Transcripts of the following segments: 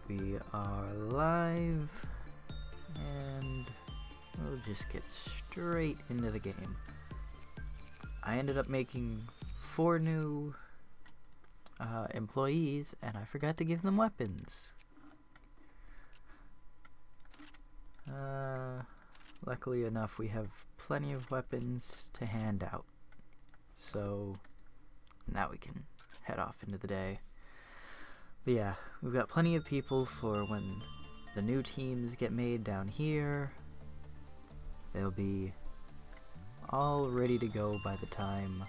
We are live, and we'll just get straight into the game. I ended up making 4 new employees, and I forgot to give them weapons. Luckily enough, we have plenty of weapons to hand out. So now we can head off into the day. But yeah, we've got plenty of people for when the new teams get made down here. They'll be all ready to go by the time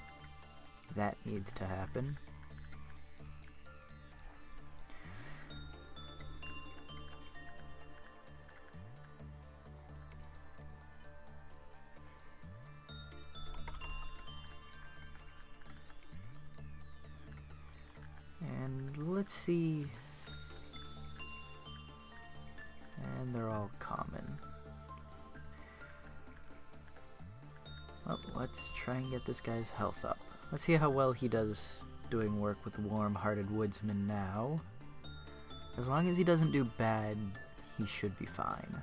that needs to happen. And let's see. And they're all common. Well, let's try and get this guy's health up. Let's see how well he does doing work with warm-hearted woodsmen now. As long as he doesn't do bad, he should be fine.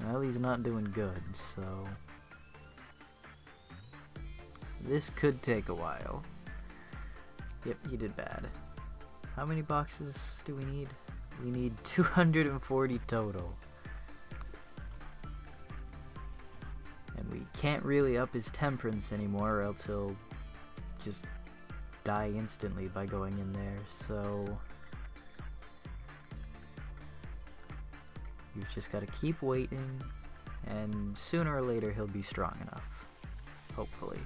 Well, he's not doing good, so this could take a while. Yep, he did bad. How many boxes do we need? We need 240 total. And we can't really up his temperance anymore, or else he'll just die instantly by going in there, so you've just got to keep waiting, and sooner or later he'll be strong enough. Hopefully.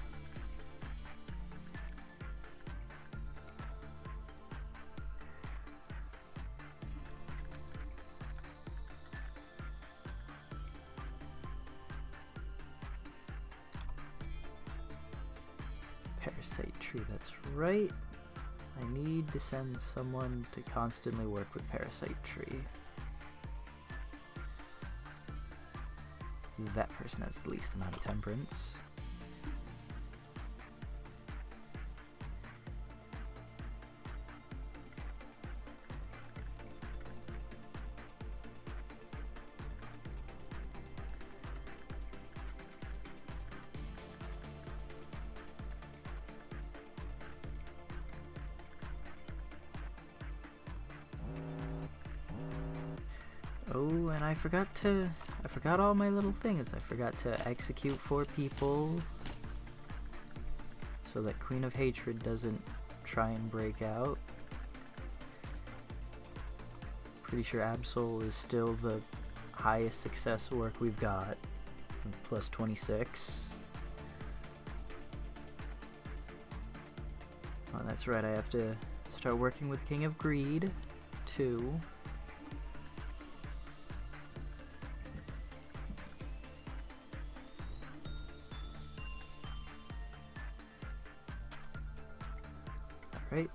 Parasite tree, that's right. I need to send someone to constantly work with parasite tree. That person has the least amount of temperance. Oh, and I forgot all my little things. I forgot to execute 4 people so that Queen of Hatred doesn't try and break out. Pretty sure Absol is still the highest success work we've got, plus 26. Oh, that's right, I have to start working with King of Greed, too. Right,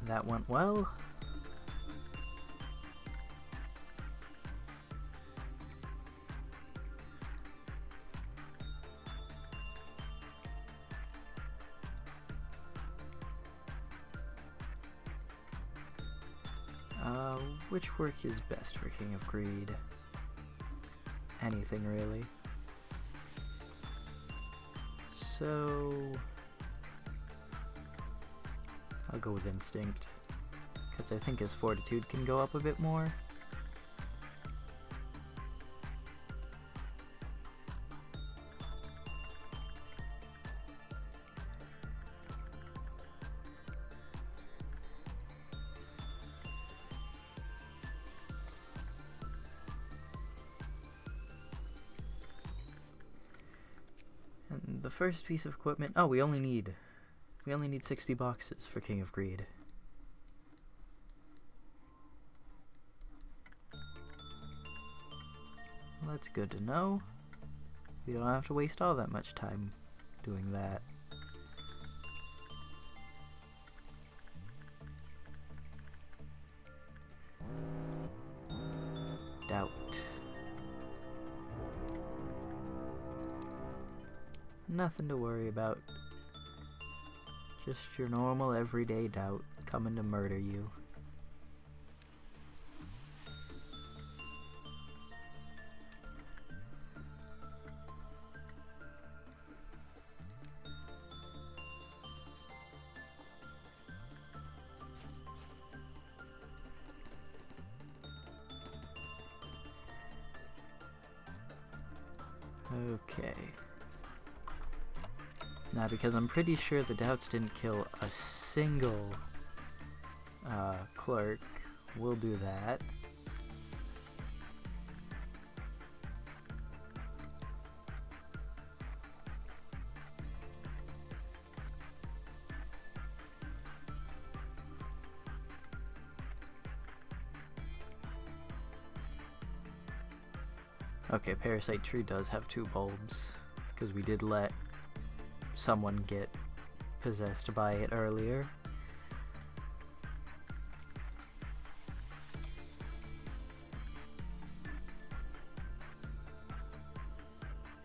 that went well. Which work is best for King of Greed? Anything, really. So I'll go with Instinct, because I think his Fortitude can go up a bit more. And the first piece of equipment, oh, we only need 60 boxes for King of Greed. Well, that's good to know. We don't have to waste all that much time doing that. Doubt. Nothing to worry about. Just your normal everyday doubt coming to murder you. Okay. Now, because I'm pretty sure the doubts didn't kill a single clerk, we'll do that. Okay, Parasite Tree does have 2 bulbs, because we did let someone get possessed by it earlier.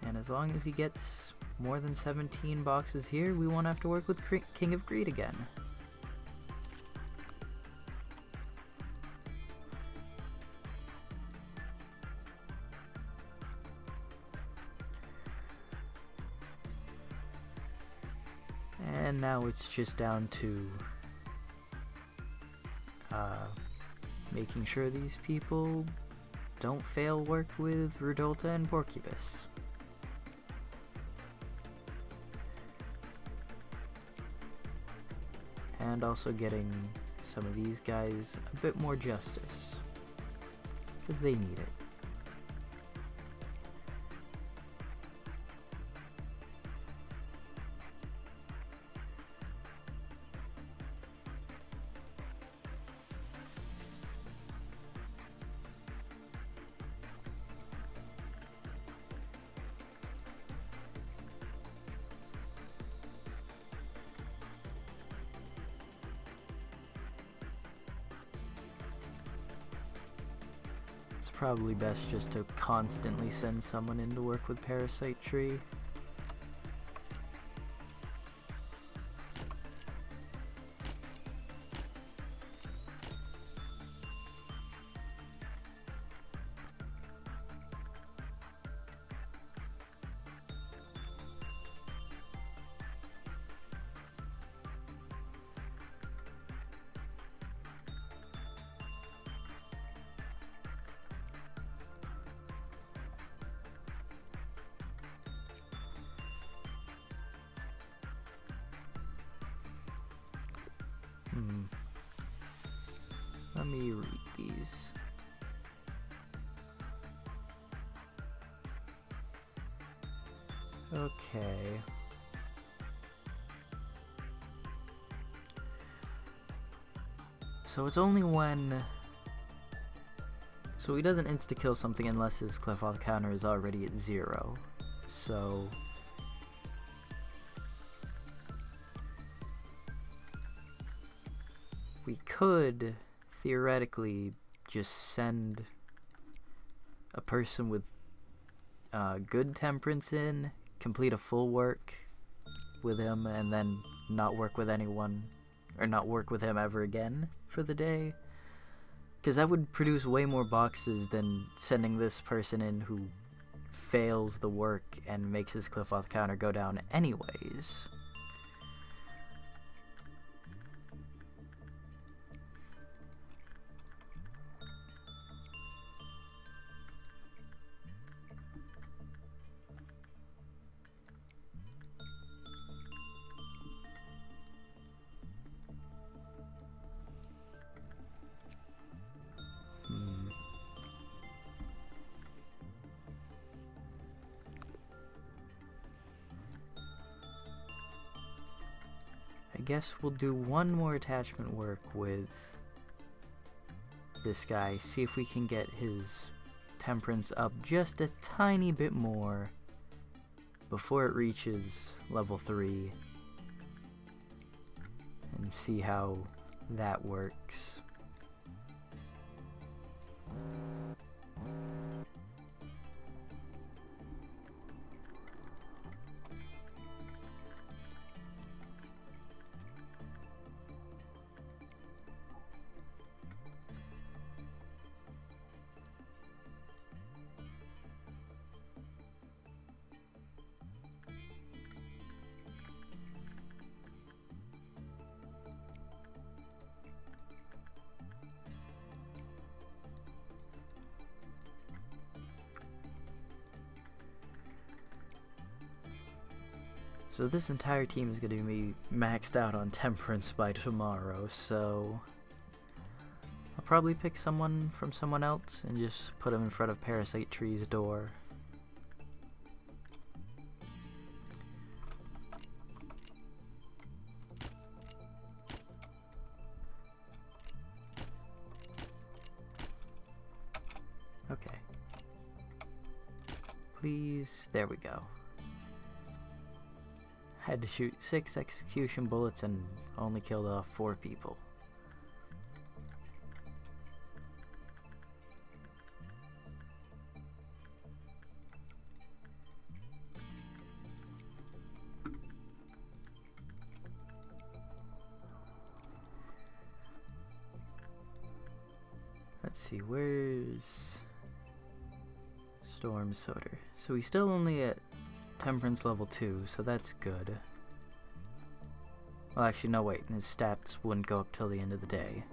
And as long as he gets more than 17 boxes here, we won't have to work with King of Greed again. And now it's just down to making sure these people don't fail work with Rudolta and Porcubus. And also getting some of these guys a bit more justice, because they need it. It's probably best just to constantly send someone in to work with Parasite Tree. Let me read these. Okay. So it's only when... So he doesn't insta-kill something unless his Clefauth counter is already at 0. So... we could theoretically just send a person with good temperance in, complete a full work with him, and then not work with anyone, or not work with him ever again for the day. Because that would produce way more boxes than sending this person in who fails the work and makes his Clefauth counter go down anyways. I guess we'll do one more attachment work with this guy, see if we can get his temperance up just a tiny bit more before it reaches level 3, and see how that works. So this entire team is going to be maxed out on temperance by tomorrow, so I'll probably pick someone from someone else and just put him in front of Parasite Tree's door. Okay. Please, there we go. Had to shoot 6 execution bullets and only killed off 4 people. Let's see, where's Storm Soder? So he's still only at Temperance level 2, so that's good. Well, actually, no, wait, his stats wouldn't go up till the end of the day.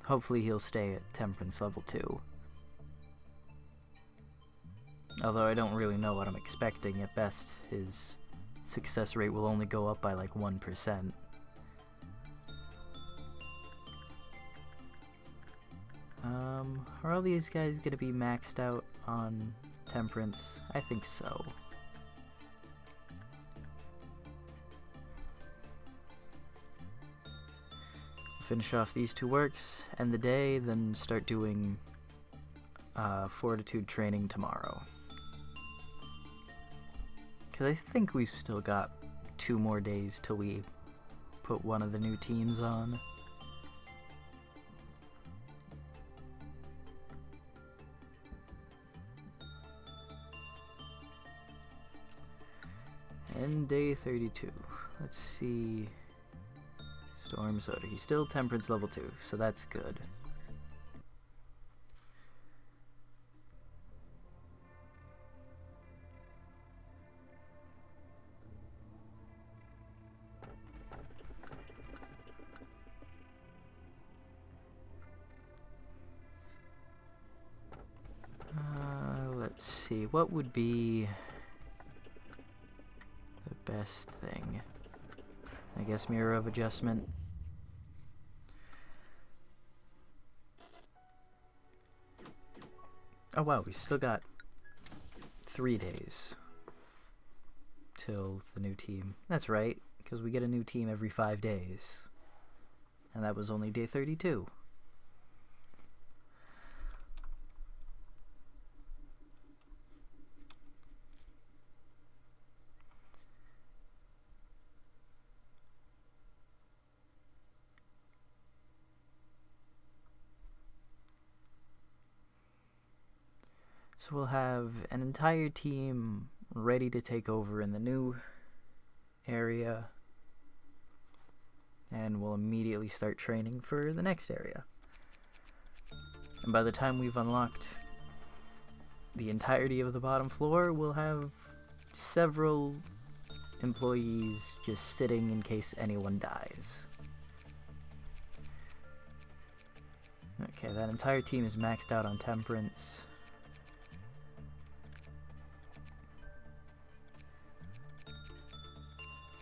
Hopefully he'll stay at Temperance level 2. Although I don't really know what I'm expecting. At best, his success rate will only go up by like 1%. Are all these guys gonna be maxed out on Temperance? I think so. Finish off these 2 works, end the day, then start doing Fortitude training tomorrow. Because I think we've still got 2 more days till we put one of the new teams on. And day 32. Let's see. Storm Soda. He's still Temperance level 2, so that's good. Let's see. What would be the best thing? I guess Mirror of Adjustment. Oh wow, we still got 3 days till the new team. That's right, because we get a new team every 5 days. And that was only day 32. So we'll have an entire team ready to take over in the new area, and we'll immediately start training for the next area. And by the time we've unlocked the entirety of the bottom floor, we'll have several employees just sitting in case anyone dies. Okay, that entire team is maxed out on Temperance.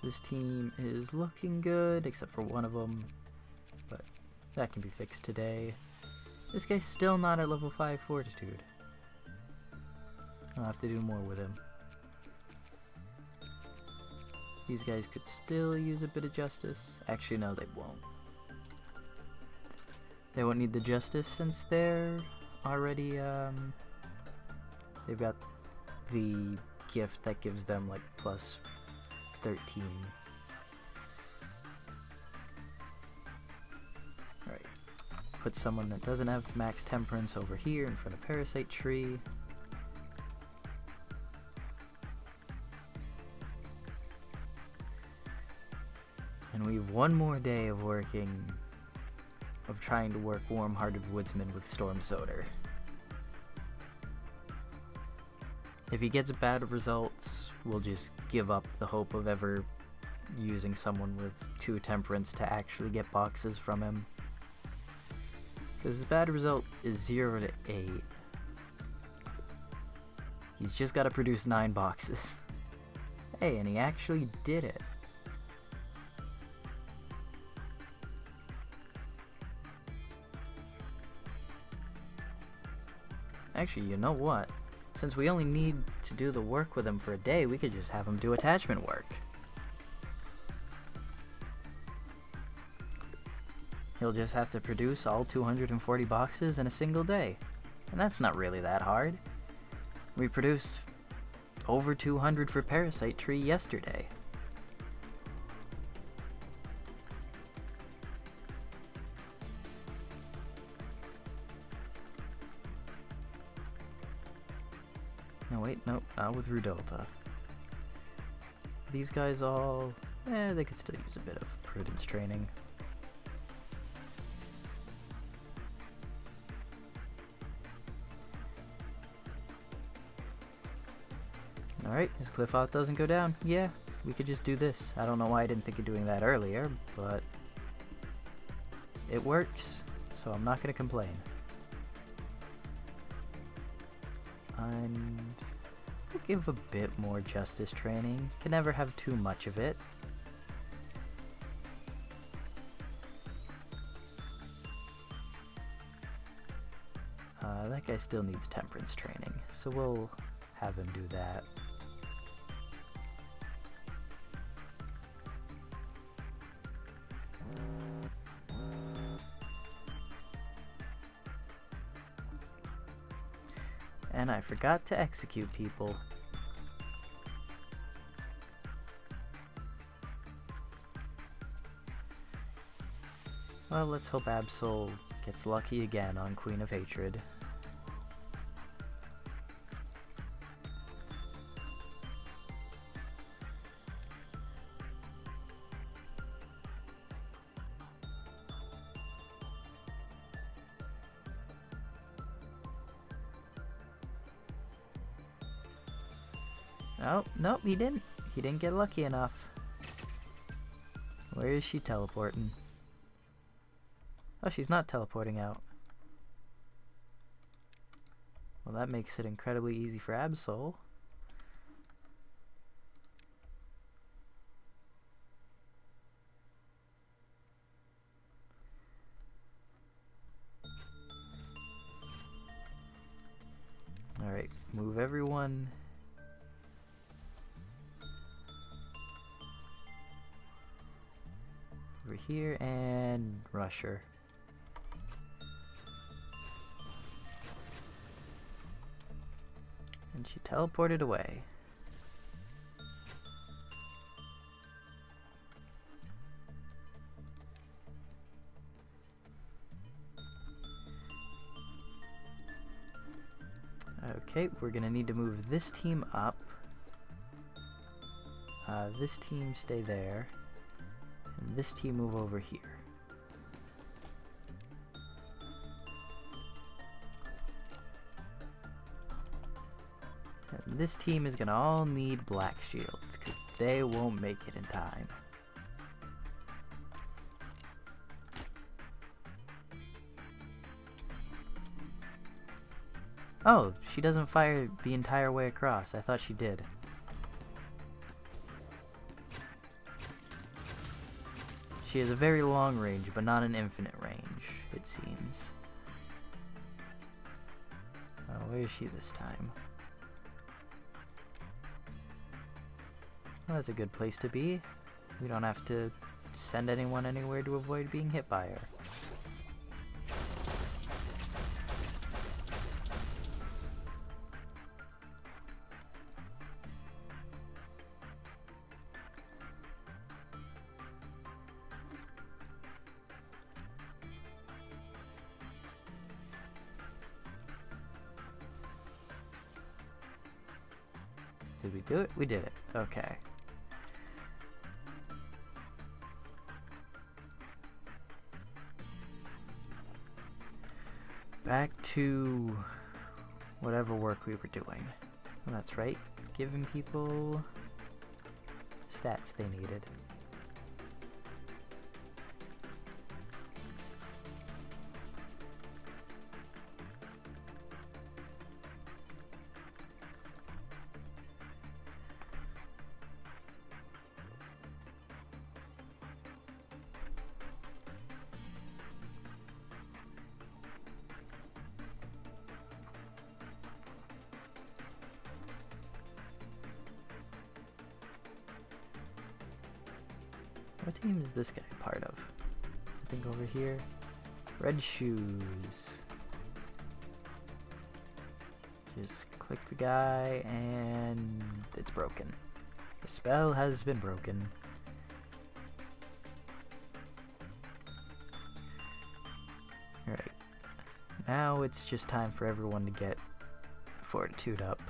This team is looking good, except for one of them, but that can be fixed today. This guy's still not at level 5 Fortitude. I'll have to do more with him. These guys could still use a bit of justice. Actually, no, they won't. They won't need the justice since they're already, they've got the gift that gives them, like, plus 13. Alright. Put someone that doesn't have max temperance over here in front of Parasite Tree. And we have 1 more day of trying to work Warm-Hearted Woodsman with Storm Soder. If he gets bad results, we'll just give up the hope of ever using someone with 2 temperance to actually get boxes from him. Because his bad result is 0 to 8. He's just got to produce 9 boxes. Hey, and he actually did it. Actually, you know what? Since we only need to do the work with him for a day, we could just have him do attachment work. He'll just have to produce all 240 boxes in a single day. And that's not really that hard. We produced over 200 for Parasite Tree yesterday. No, wait, nope, not with Rudolta. These guys all... they could still use a bit of prudence training. Alright, his Cliff-Oth doesn't go down. Yeah, we could just do this. I don't know why I didn't think of doing that earlier, but it works, so I'm not going to complain. And we'll give a bit more justice training. Can never have too much of it. That guy still needs temperance training, so we'll have him do that. And I forgot to execute people. Well, let's hope Absol gets lucky again on Queen of Hatred. Oh, nope, he didn't. He didn't get lucky enough. Where is she teleporting? Oh, she's not teleporting out. Well, that makes it incredibly easy for Absol. Alright, move everyone over here and rush her. And she teleported away. Okay, we're gonna need to move this team up. This team stay there. And this team move over here. And this team is gonna all need black shields, because they won't make it in time. Oh, she doesn't fire the entire way across. I thought she did. She has a very long range, but not an infinite range, it seems. Where is she this time? Well, that's a good place to be. We don't have to send anyone anywhere to avoid being hit by her. Did we do it? We did it. Okay. Back to whatever work we were doing. Well, that's right. Giving people stats they needed. What team is this guy part of? I think over here. Red shoes. Just click the guy and it's broken. The spell has been broken. Alright. Now it's just time for everyone to get fortitude up.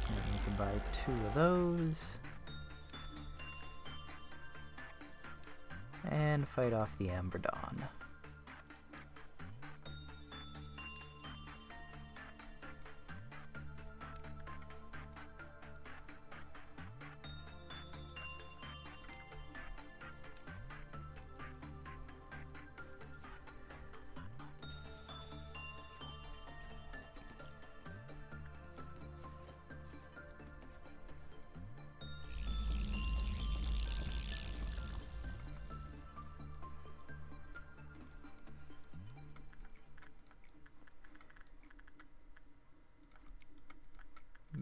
And we can buy 2 of those. And fight off the Amber Dawn.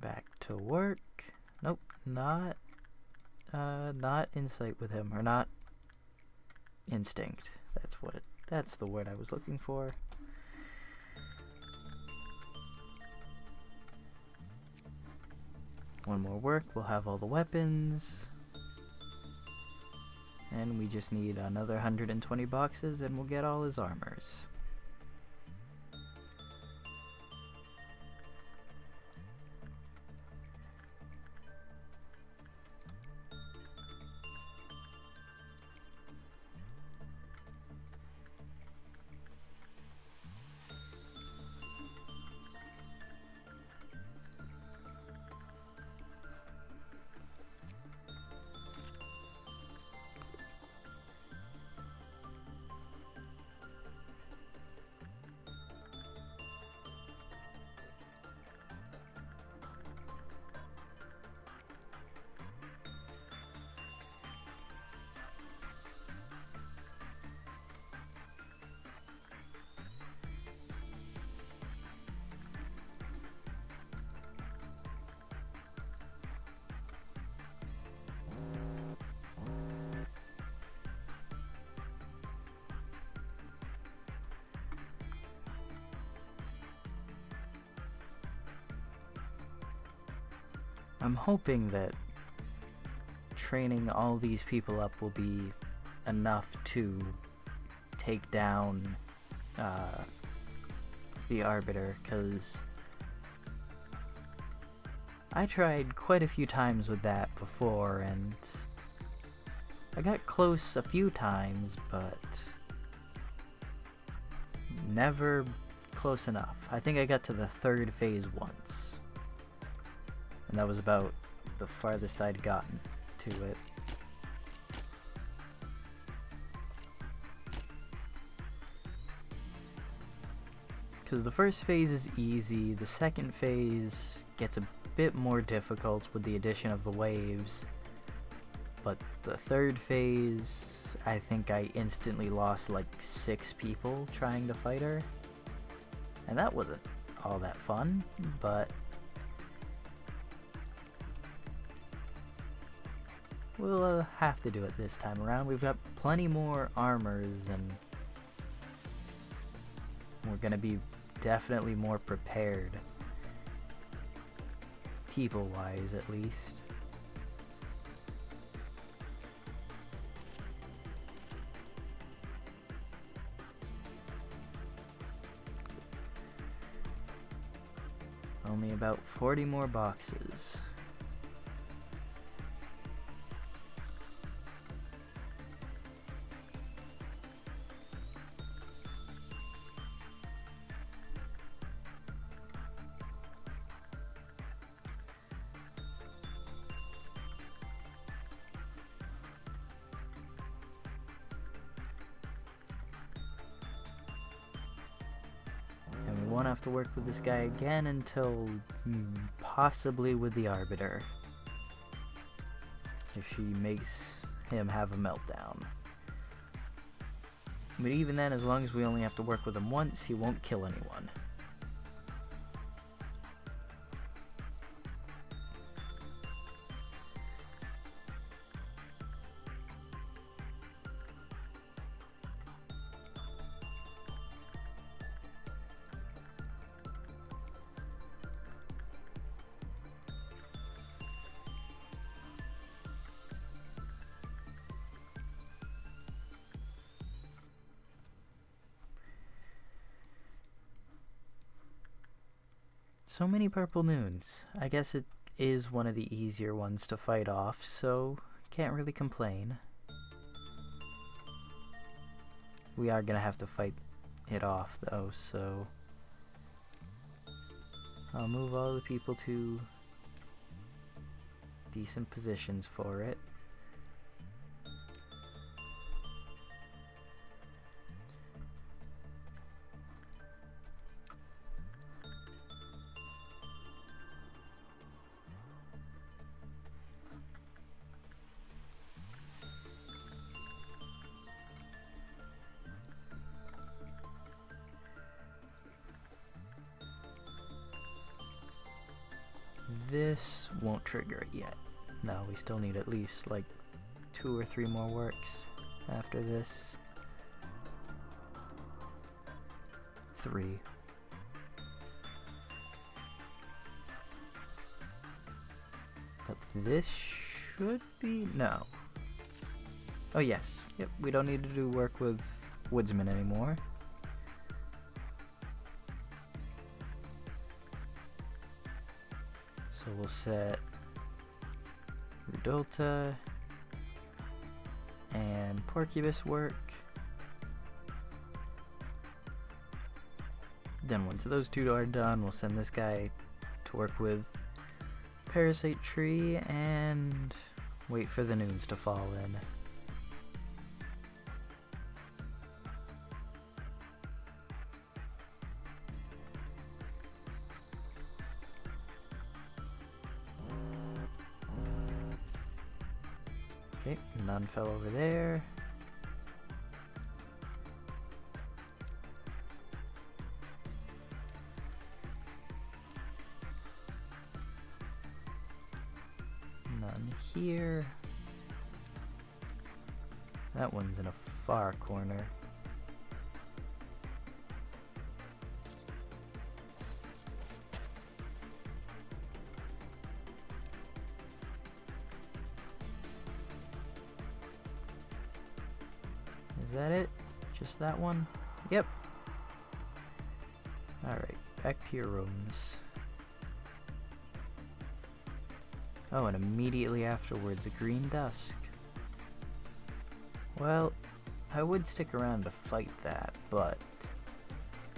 Back to work. Nope, not insight with him, or not instinct. That's the word I was looking for. One more work, we'll have all the weapons. And we just need another 120 boxes and we'll get all his armors. I'm hoping that training all these people up will be enough to take down the Arbiter, because I tried quite a few times with that before, and I got close a few times, but never close enough. I think I got to the 3rd phase once. And that was about the farthest I'd gotten to it. Because the first phase is easy, the second phase gets a bit more difficult with the addition of the waves. But the 3rd phase, I think I instantly lost like 6 people trying to fight her. And that wasn't all that fun, but we'll have to do it this time around. We've got plenty more armors, and we're gonna be definitely more prepared. People-wise, at least. Only about 40 more boxes. Won't have to work with this guy again until possibly with the Arbiter, if she makes him have a meltdown. But even then, as long as we only have to work with him once, he won't kill anyone. So many purple noons. I guess it is one of the easier ones to fight off, so can't really complain. We are gonna have to fight it off though, so I'll move all the people to decent positions for it. This won't trigger it yet. No, we still need at least like 2 or 3 more works after this. 3. But this should be... no. Oh yes, yep, we don't need to do work with woodsmen anymore. So we'll set Rudolta and Porcubus work. Then once those 2 are done, we'll send this guy to work with Parasite Tree and wait for the noons to fall in. Okay, none fell over there. None here. That one's in a far corner. Is that it? Just that one? Yep. Alright, back to your rooms. Oh, and immediately afterwards, a green dusk. Well, I would stick around to fight that, but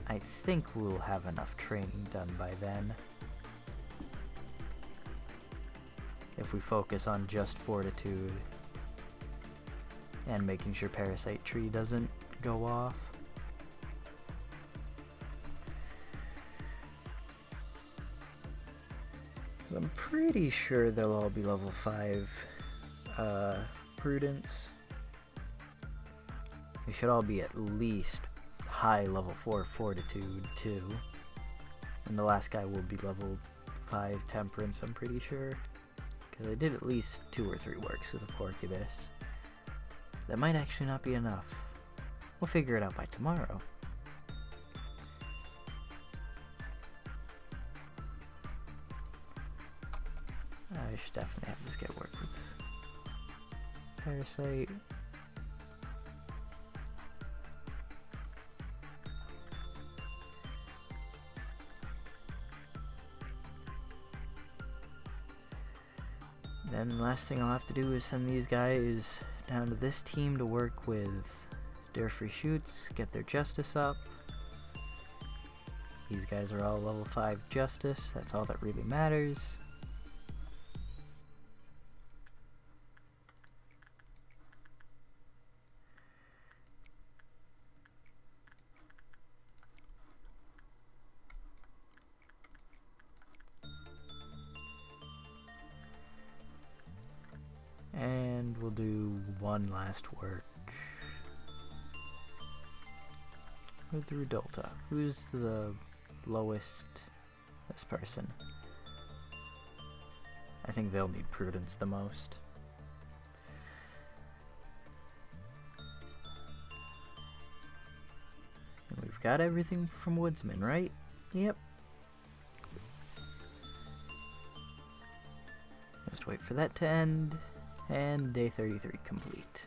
I think we'll have enough training done by then. If we focus on just fortitude and making sure Parasite Tree doesn't go off. Because I'm pretty sure they'll all be level 5 Prudence. We should all be at least high level 4 Fortitude too. And the last guy will be level 5 Temperance, I'm pretty sure. Because I did at least 2 or 3 works with a Porcubus. That might actually not be enough. We'll figure it out by tomorrow. I should definitely have this guy work with Parasite. Then the last thing I'll have to do is send these guys down to this team to work with Durfrey Shoots, get their justice up. These guys are all level 5 justice, that's all that really matters. And we'll do one last work. through Delta. Who's the lowest? This person. I think they'll need prudence the most. And we've got everything from Woodsman, right? Yep. Just wait for that to end, and day 33 complete.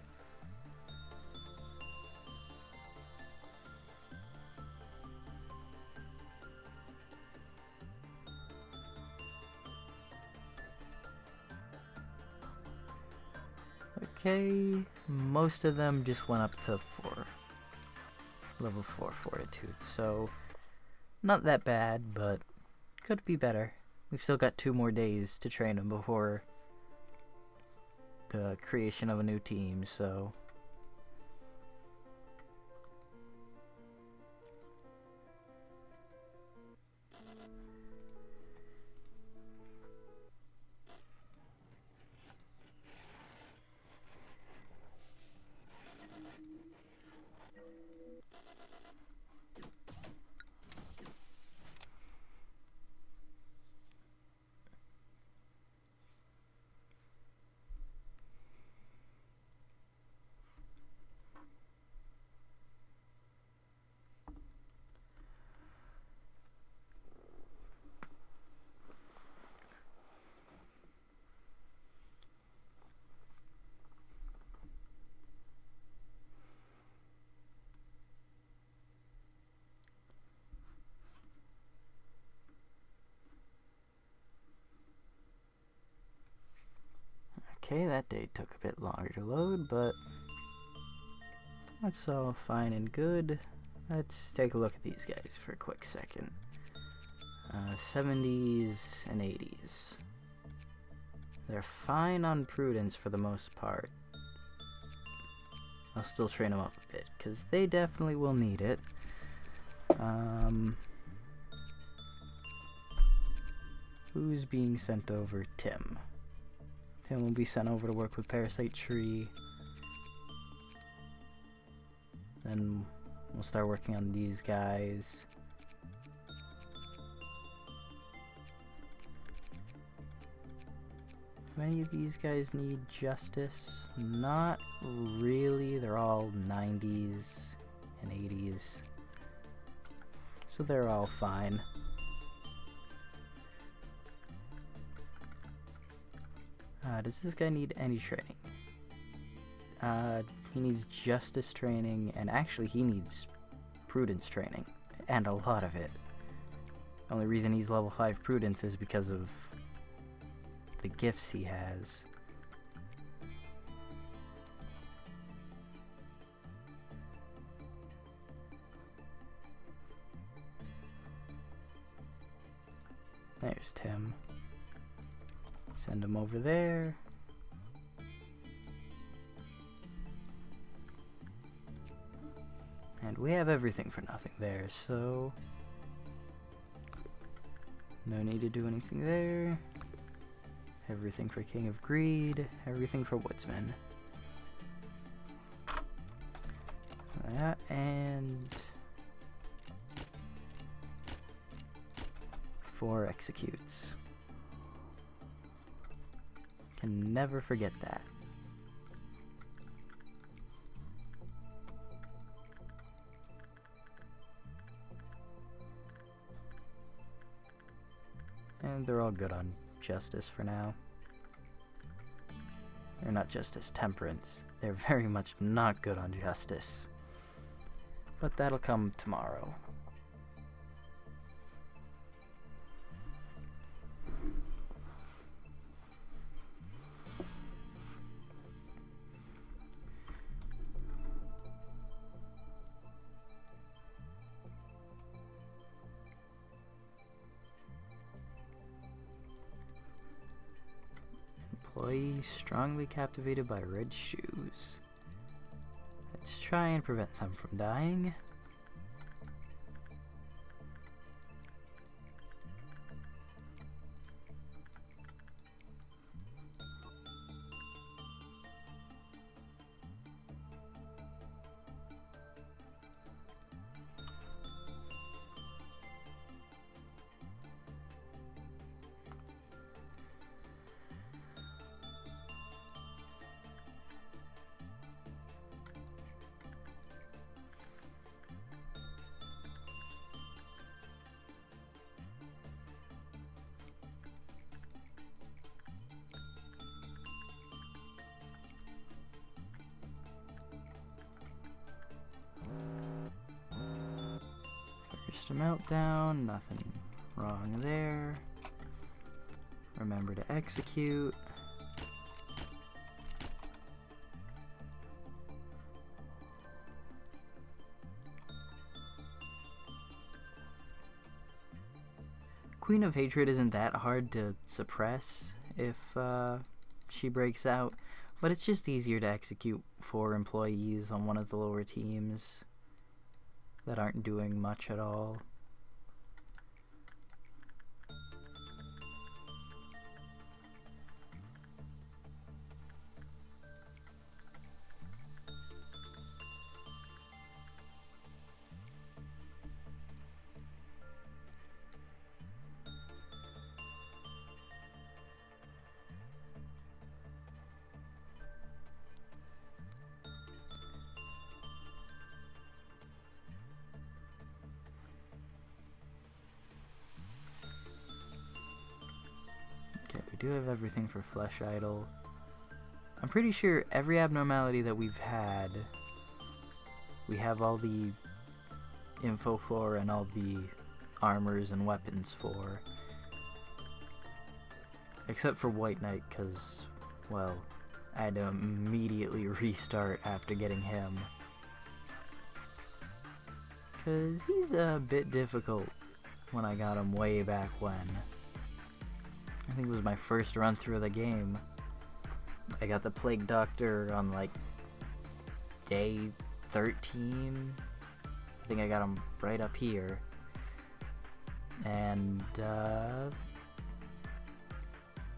Okay, most of them just went up to level 4 fortitude, so not that bad, but could be better. We've still got 2 more days to train them before the creation of a new team, so okay, that day took a bit longer to load, but that's all fine and good. Let's take a look at these guys for a quick second. 70s and 80s. They're fine on prudence for the most part. I'll still train them up a bit, because they definitely will need it. Who's being sent over? Tim. Tim will be sent over to work with Parasite Tree. Then we'll start working on these guys. Do any of these guys need justice? Not really. They're all 90s and 80s. So they're all fine. Does this guy need any training? He needs justice training, and actually he needs prudence training, and a lot of it. Only reason he's level 5 prudence is because of the gifts he has. There's Tim. Send him over there. And we have everything for nothing there, so no need to do anything there. Everything for King of Greed, everything for Woodsman. And 4 executes. Can never forget that. And they're all good on justice for now. They're not justice, temperance. They're very much not good on justice. But that'll come tomorrow. Employee strongly captivated by red shoes. Let's try and prevent them from dying. First meltdown, nothing wrong there. Remember to execute. Queen of Hatred isn't that hard to suppress if she breaks out, but it's just easier to execute 4 employees on one of the lower teams that aren't doing much at all. Okay, we do have everything for Flesh Idol. I'm pretty sure every abnormality that we've had, we have all the info for and all the armors and weapons for. Except for WhiteNight, because, well, I had to immediately restart after getting him. Because he's a bit difficult when I got him way back when. I think it was my first run through the game. I got the Plague Doctor on like day 13. I think I got him right up here. And, well,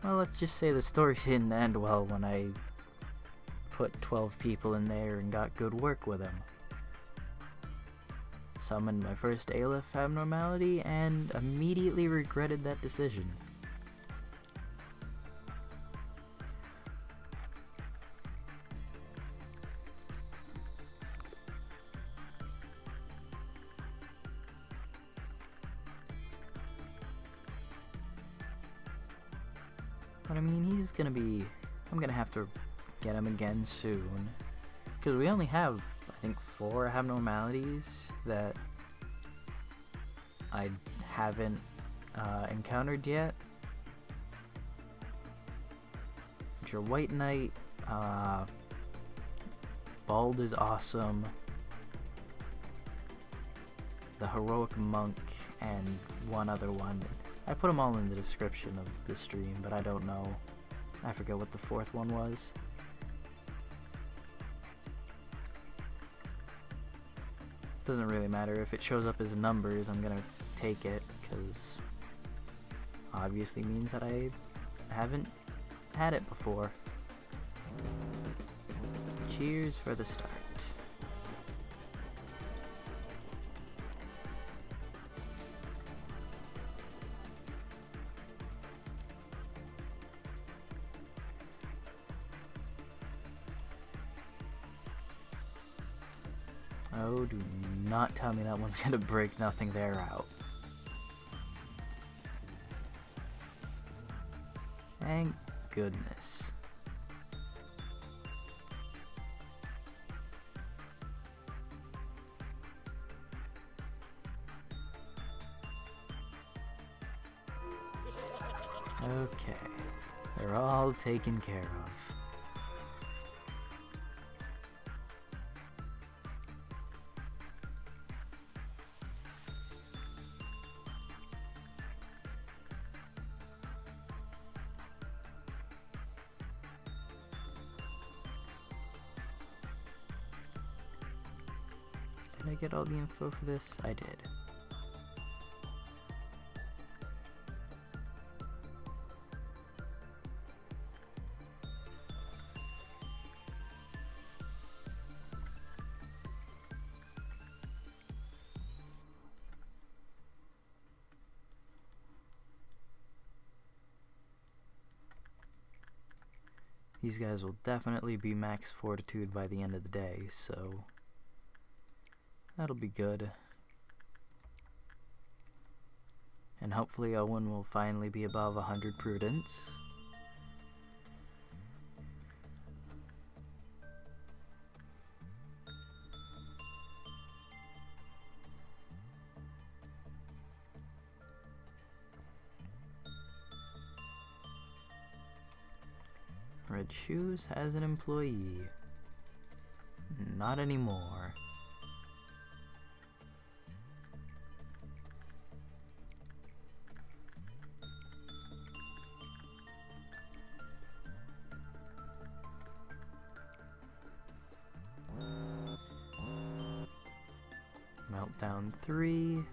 let's just say the story didn't end well when I put 12 people in there and got good work with him. Summoned my first Aleph abnormality and immediately regretted that decision. But I mean, he's gonna be... I'm gonna have to get him again soon. Because we only have, I think, 4 abnormalities that I haven't encountered yet. Which are WhiteNight, Bald is awesome, the Heroic Monk, and one other one. I put them all in the description of the stream, but I don't know. I forget what the 4th one was. Doesn't really matter. If it shows up as numbers, I'm gonna take it, because obviously means that I haven't had it before. Cheers for the start. Oh, do not tell me that one's gonna break nothing there out. Thank goodness. Okay, they're all taken care of. Did I get all the info for this? I did. These guys will definitely be max fortitude by the end of the day, so that'll be good. And hopefully Owen will finally be above 100 prudence. choose as an employee. Not anymore. Meltdown 3.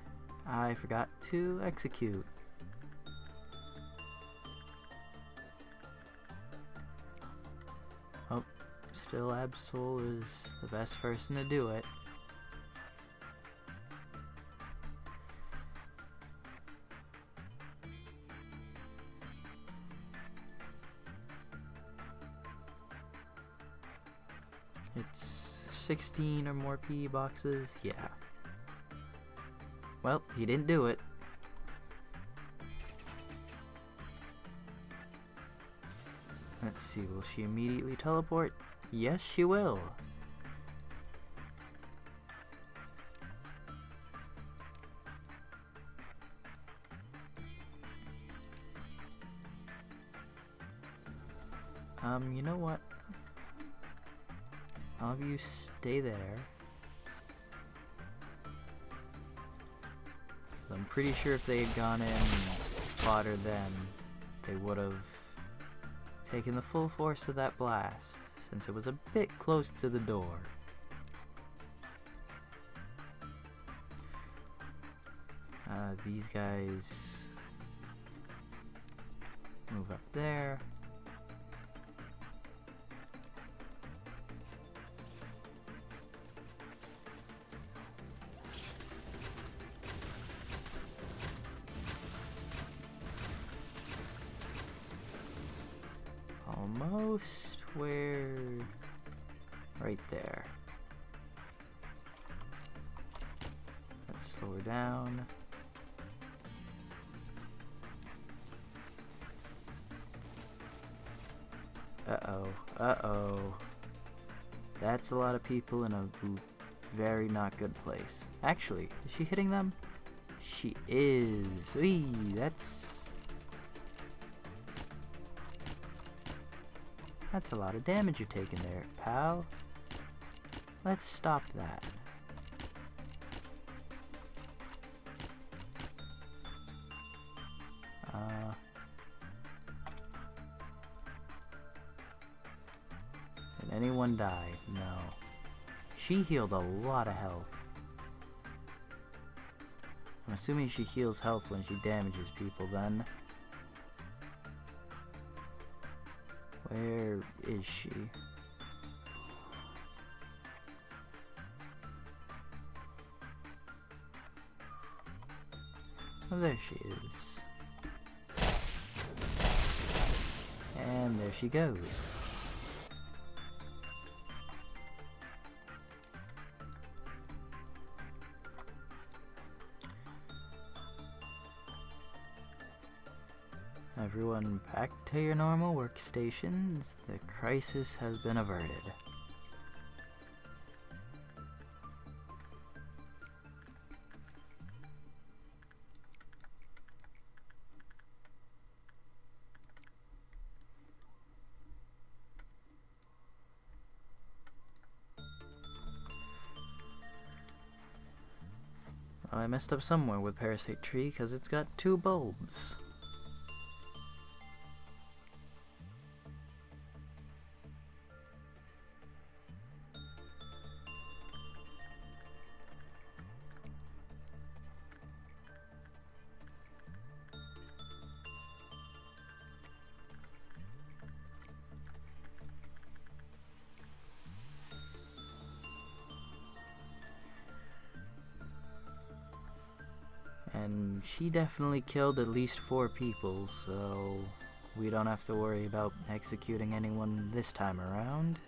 I forgot to execute. Oh, still Absol is the best person to do it. It's 16 or more PE boxes, yeah. Well, he didn't do it. Let's see, will she immediately teleport? Yes, she will. You know what? All of you stay there. Because I'm pretty sure if they had gone in and fought her then, they would have taken the full force of that blast, since it was a bit close to the door. These guys move up there. Almost where... right there. Let's slow her down. Uh-oh, uh-oh. That's a lot of people in a very not good place. Actually, is she hitting them? She is. Eee, That's a lot of damage you're taking there, pal. Let's stop that. Did anyone die? No. She healed a lot of health. I'm assuming she heals health when she damages people then. Where is she? Oh, there she is. And there she goes. Everyone back to your normal workstations. The crisis has been averted. Well, I messed up somewhere with Parasite Tree because it's got 2 bulbs. And she definitely killed at least 4 people, so we don't have to worry about executing anyone this time around.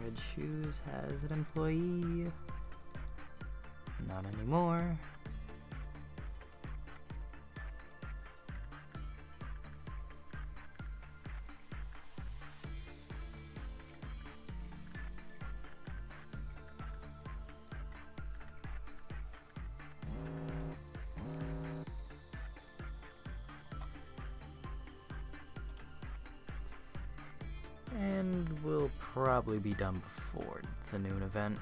Red Shoes has an employee. Not anymore. And we'll probably be done before the noon event.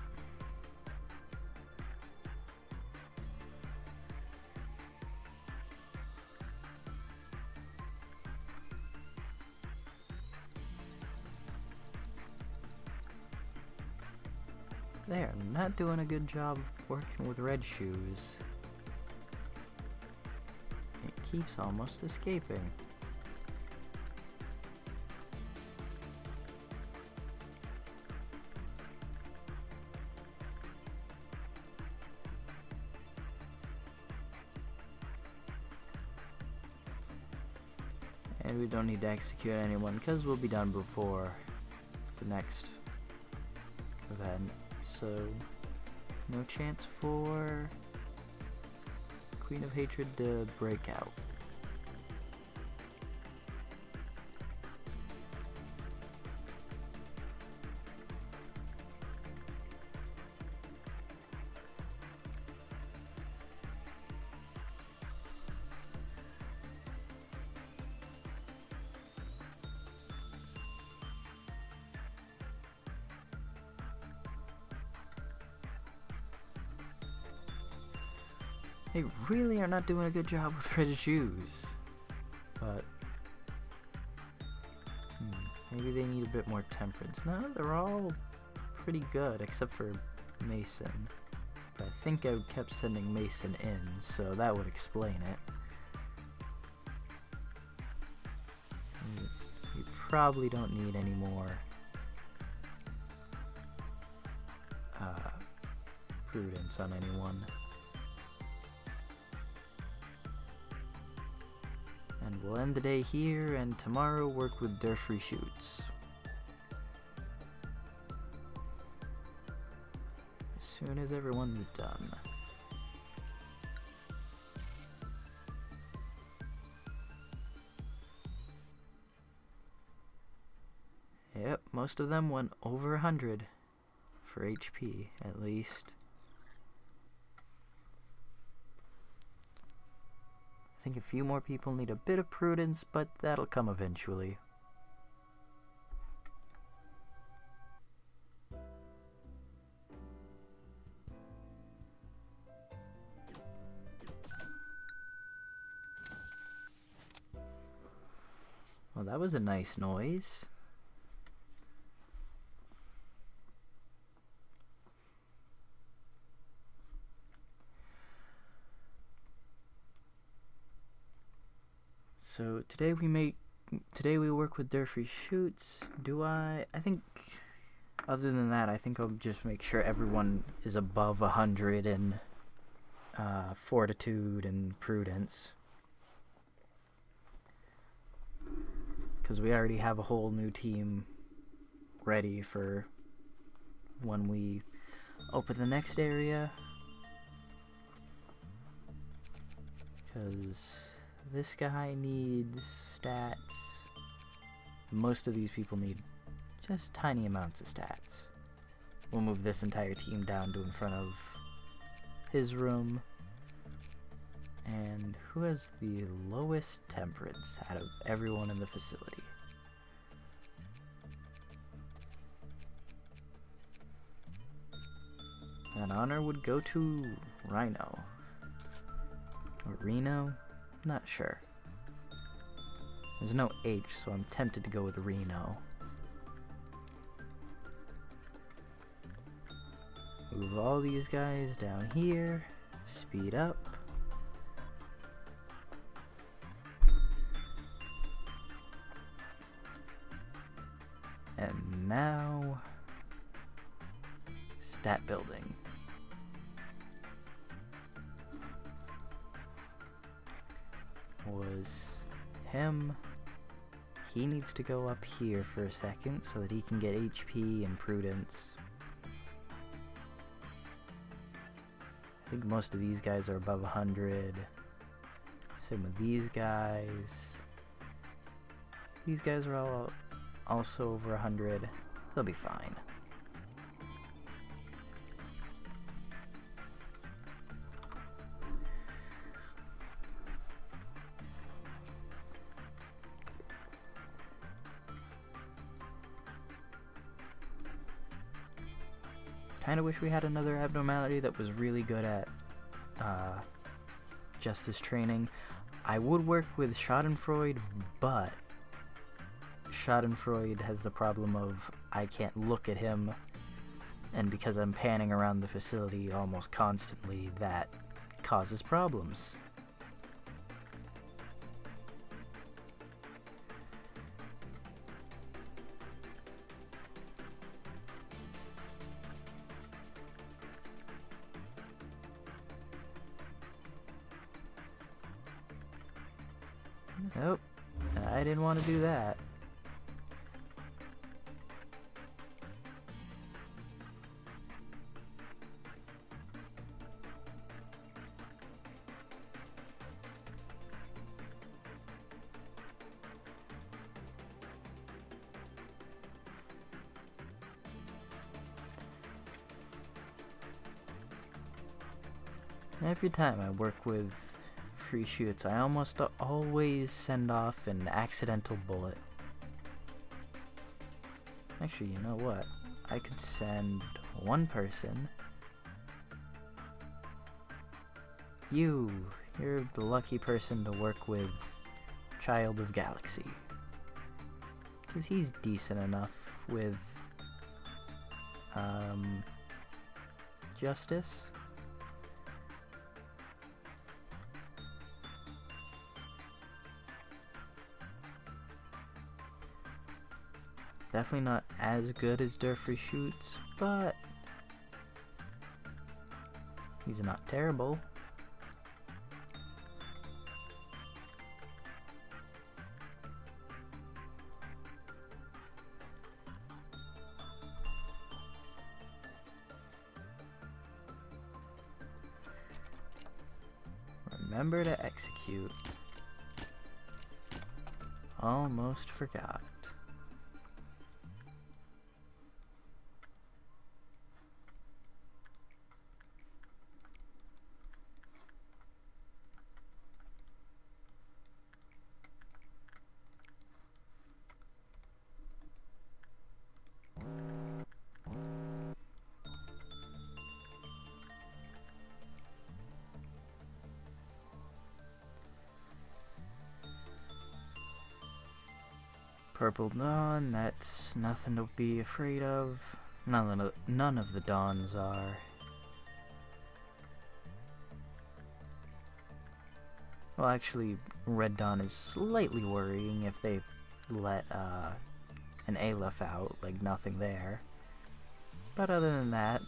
They are not doing a good job working with Red Shoes. It keeps almost escaping. And we don't need to execute anyone because we'll be done before the next event. So, no chance for Queen of Hatred to break out. They really are not doing a good job with Red Shoes, but maybe they need a bit more temperance. No, they're all pretty good except for Mason, but I think I kept sending Mason in, so that would explain it. We probably don't need any more prudence on anyone. And we'll end the day here, and tomorrow work with Durfree Shoots. As soon as everyone's done. Yep, most of them went over 100 for HP, at least. I think a few more people need a bit of prudence, but that'll come eventually. Well, that was a nice noise. So today we work with Durfree Shoots. I think other than that, I think I'll just make sure everyone is above 100 in fortitude and prudence. Because we already have a whole new team ready for when we open the next area. Because this guy needs stats. Most of these people need just tiny amounts of stats. We'll move this entire team down to in front of his room. And who has the lowest temperance out of everyone in the facility? That honor would go to Rhino. Or Reno? Not sure. There's no H, so I'm tempted to go with Reno. Move all these guys down here. Speed up. And now, stat building. Was him, he needs to go up here for a second so that he can get HP and prudence. I think most of these guys are above 100. Same with these guys. These guys are all also over 100. They'll be fine. Kinda wish we had another abnormality that was really good at justice training. I would work with Schadenfreude, but Schadenfreude has the problem of I can't look at him, and because I'm panning around the facility almost constantly, that causes problems. Nope, I didn't want to do that. Every time I work with free shoots, I almost always send off an accidental bullet. Actually, you know what? I could send one person. You're the lucky person to work with Child of Galaxy. Because he's decent enough with justice. Definitely not as good as Durfrey shoots, but he's not terrible. Remember to execute. Almost forgot. Purple Dawn, that's nothing to be afraid of. None of the Dawns are. Well, actually, Red Dawn is slightly worrying if they let an Aleph out, like nothing there. But other than that,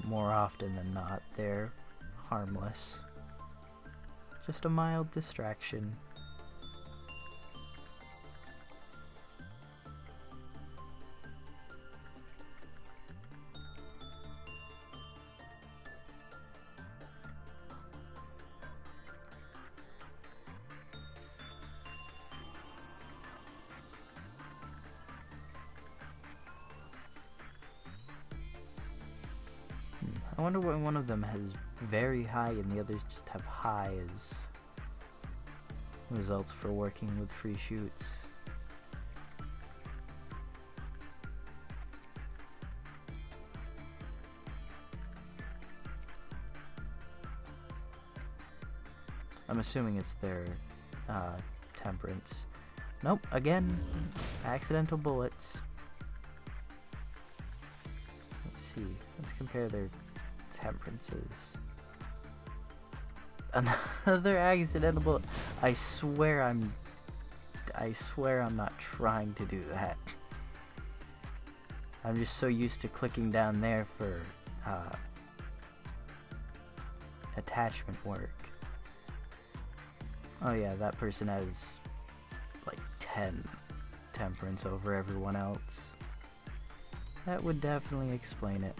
more often than not, they're harmless. Just a mild distraction. I wonder why one of them has very high and the others just have high as results for working with free shoots. I'm assuming it's their temperance. Nope, again, accidental bullets. Let's see, let's compare their temperances. Another accidental bullet. I swear I'm not trying to do that. I'm just so used to clicking down there for attachment work. Oh yeah, that person has like 10 temperance over everyone else. That would definitely explain it.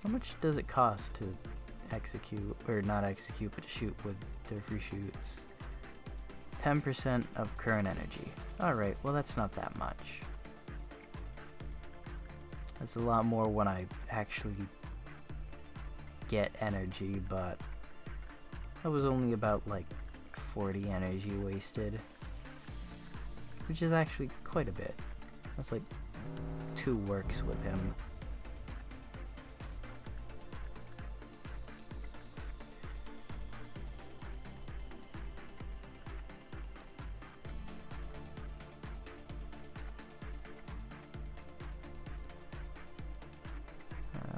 How much does it cost to execute, or not execute, but shoot with free shoots? 10% of current energy. Alright, well that's not that much. That's a lot more when I actually get energy, but that was only about like 40 energy wasted, which is actually quite a bit. That's like 2 works with him.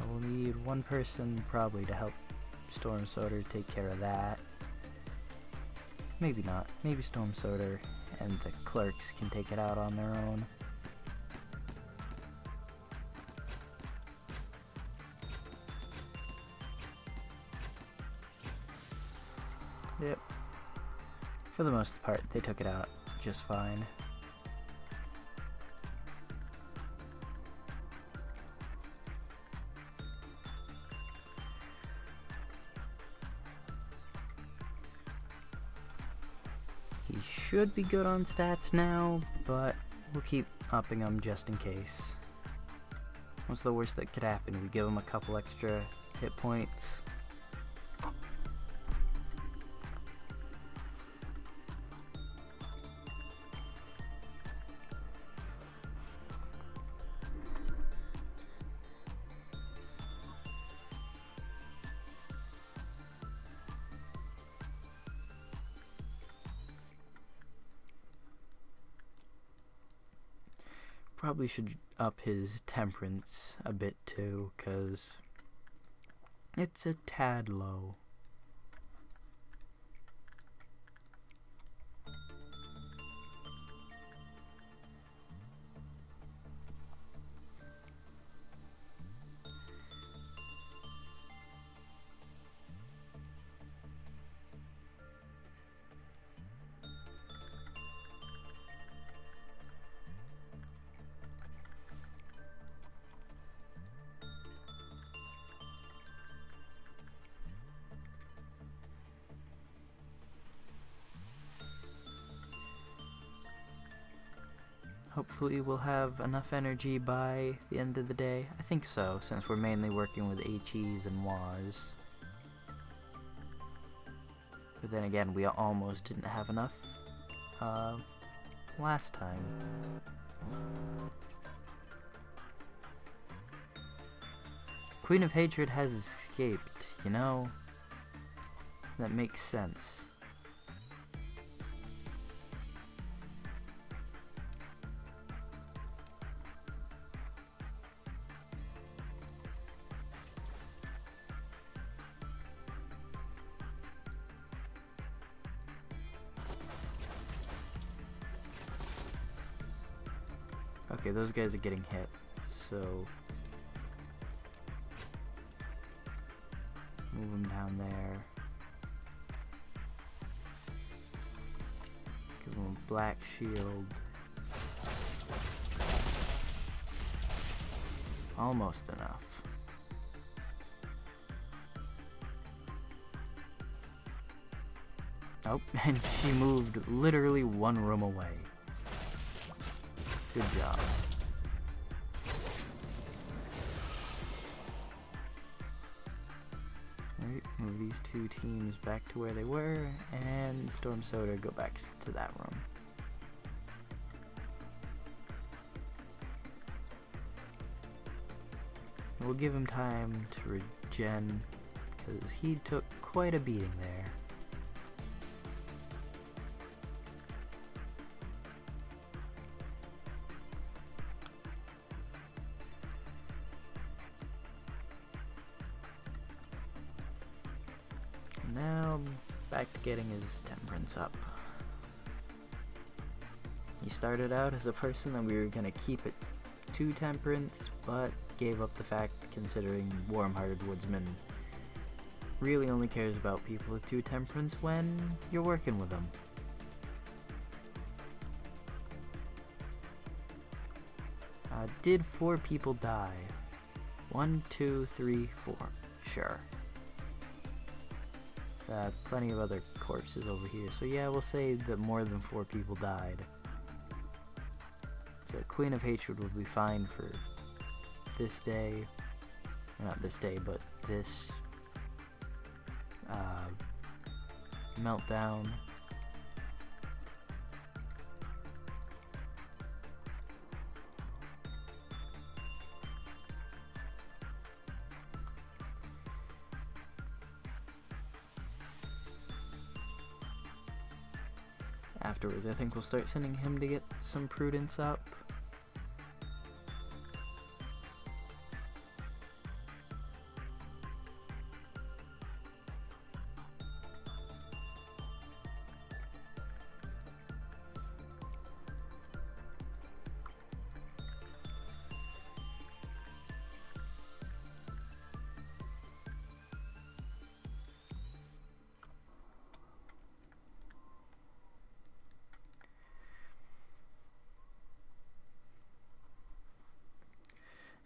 We'll need one person probably to help Storm Soda take care of that. Maybe not. Maybe Storm Soda and the clerks can take it out on their own. Yep. For the most part, they took it out just fine. He should be good on stats now, but we'll keep upping them just in case. What's the worst that could happen? We give him a couple extra hit points. Probably should up his temperance a bit too, cause it's a tad low. Hopefully we'll have enough energy by the end of the day. I think so, since we're mainly working with HEs and WAs. But then again, we almost didn't have enough last time. Queen of Hatred has escaped, you know? That makes sense. Okay, those guys are getting hit, so move them down there. Give them a black shield. Almost enough. Oh, and she moved literally one room away. Good job. Alright, move these 2 teams back to where they were, and Storm Soda go back to that room. We'll give him time to regen, because he took quite a beating there. Now, back to getting his temperance up. He started out as a person that we were going to keep it to temperance, but gave up the fact, considering Warm-Hearted Woodsman really only cares about people with 2 temperance when you're working with them. Did 4 people die? 1, 2, 3, 4. Sure. Plenty of other corpses over here. So yeah, we'll say that more than 4 people died. So Queen of Hatred will be fine for this day. Not this day, but this meltdown. Afterwards, I think we'll start sending him to get some prudence up.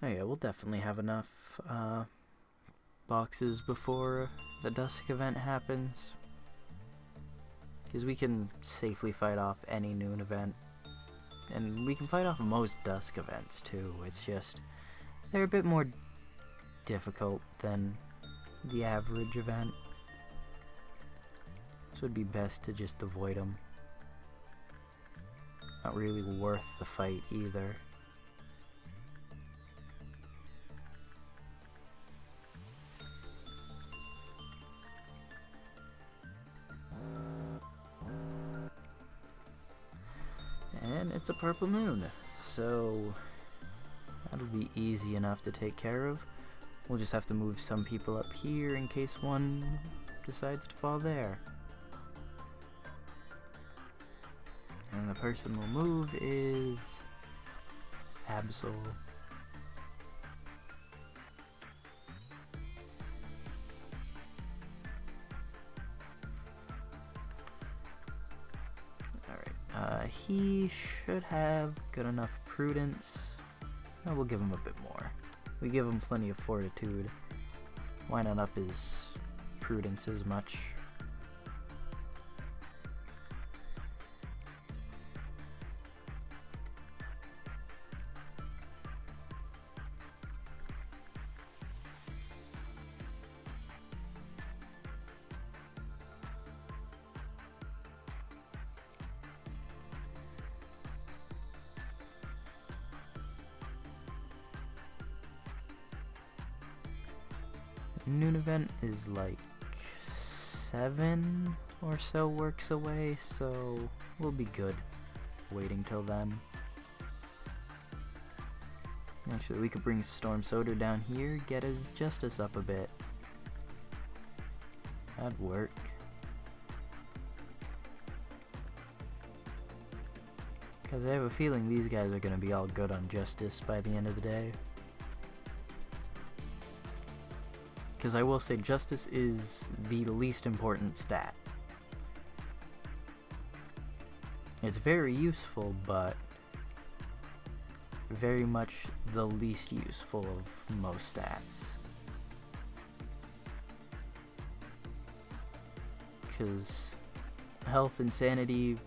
Oh yeah, we'll definitely have enough boxes before the Dusk event happens. Because we can safely fight off any noon event. And we can fight off most Dusk events too. It's just, they're a bit more difficult than the average event. So it'd be best to just avoid them. Not really worth the fight either. And it's a purple noon, so that'll be easy enough to take care of. We'll just have to move some people up here in case one decides to fall there. And the person we'll move is Absol. He should have good enough prudence. No, we'll give him a bit more. We give him plenty of fortitude. Why not up his prudence as much? Noon event is like 7 or so works away, so we'll be good waiting till then. Actually, we could bring Storm Soda down here, get his justice up a bit. That'd work. Because I have a feeling these guys are going to be all good on justice by the end of the day. Because I will say justice is the least important stat. It's very useful, but very much the least useful of most stats. Because health and sanity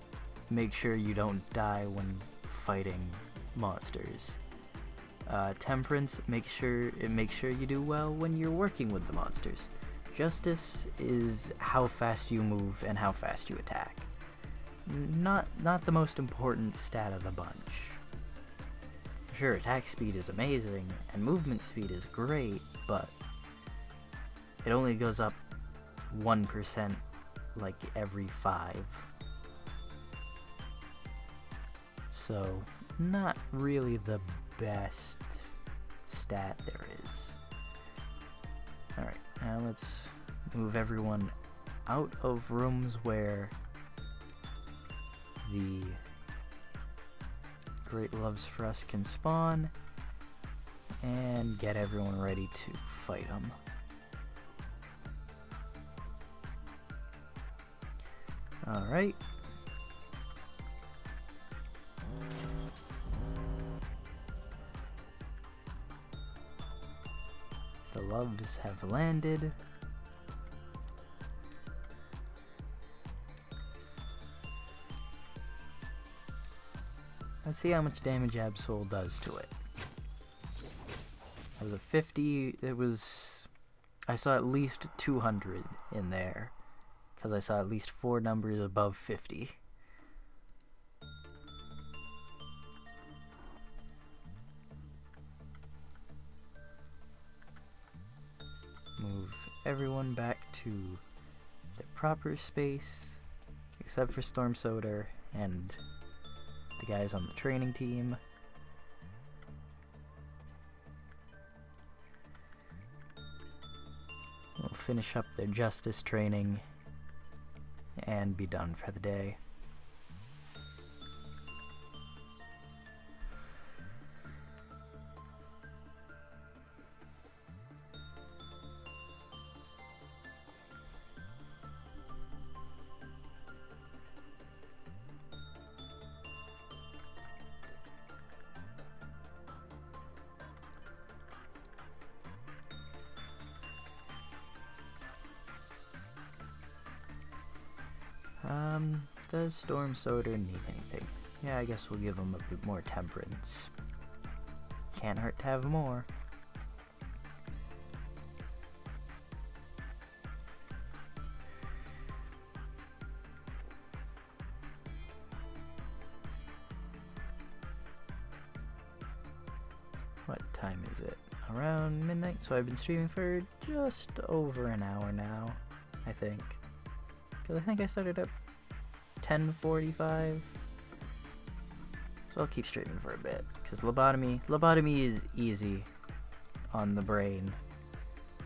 make sure you don't die when fighting monsters. Temperance makes sure you do well when you're working with the monsters. Justice is how fast you move and how fast you attack. Not the most important stat of the bunch. Sure, attack speed is amazing and movement speed is great, but it only goes up 1% like every 5. So, not really the best stat there is. Alright, now let's move everyone out of rooms where the Great Loves for Us can spawn and get everyone ready to fight them. Alright. The loves have landed. Let's see how much damage Absol does to it. It was a 50, I saw at least 200 in there, because I saw at least 4 numbers above 50. Move everyone back to their proper space, except for Storm Soda and the guys on the training team. We'll finish up their justice training and be done for the day. Does Storm Soda need anything? Yeah, I guess we'll give him a bit more temperance. Can't hurt to have more. What time is it? Around midnight, so I've been streaming for just over an hour now, I think. Because I think I started at 10:45. So I'll keep streaming for a bit, because lobotomy is easy on the brain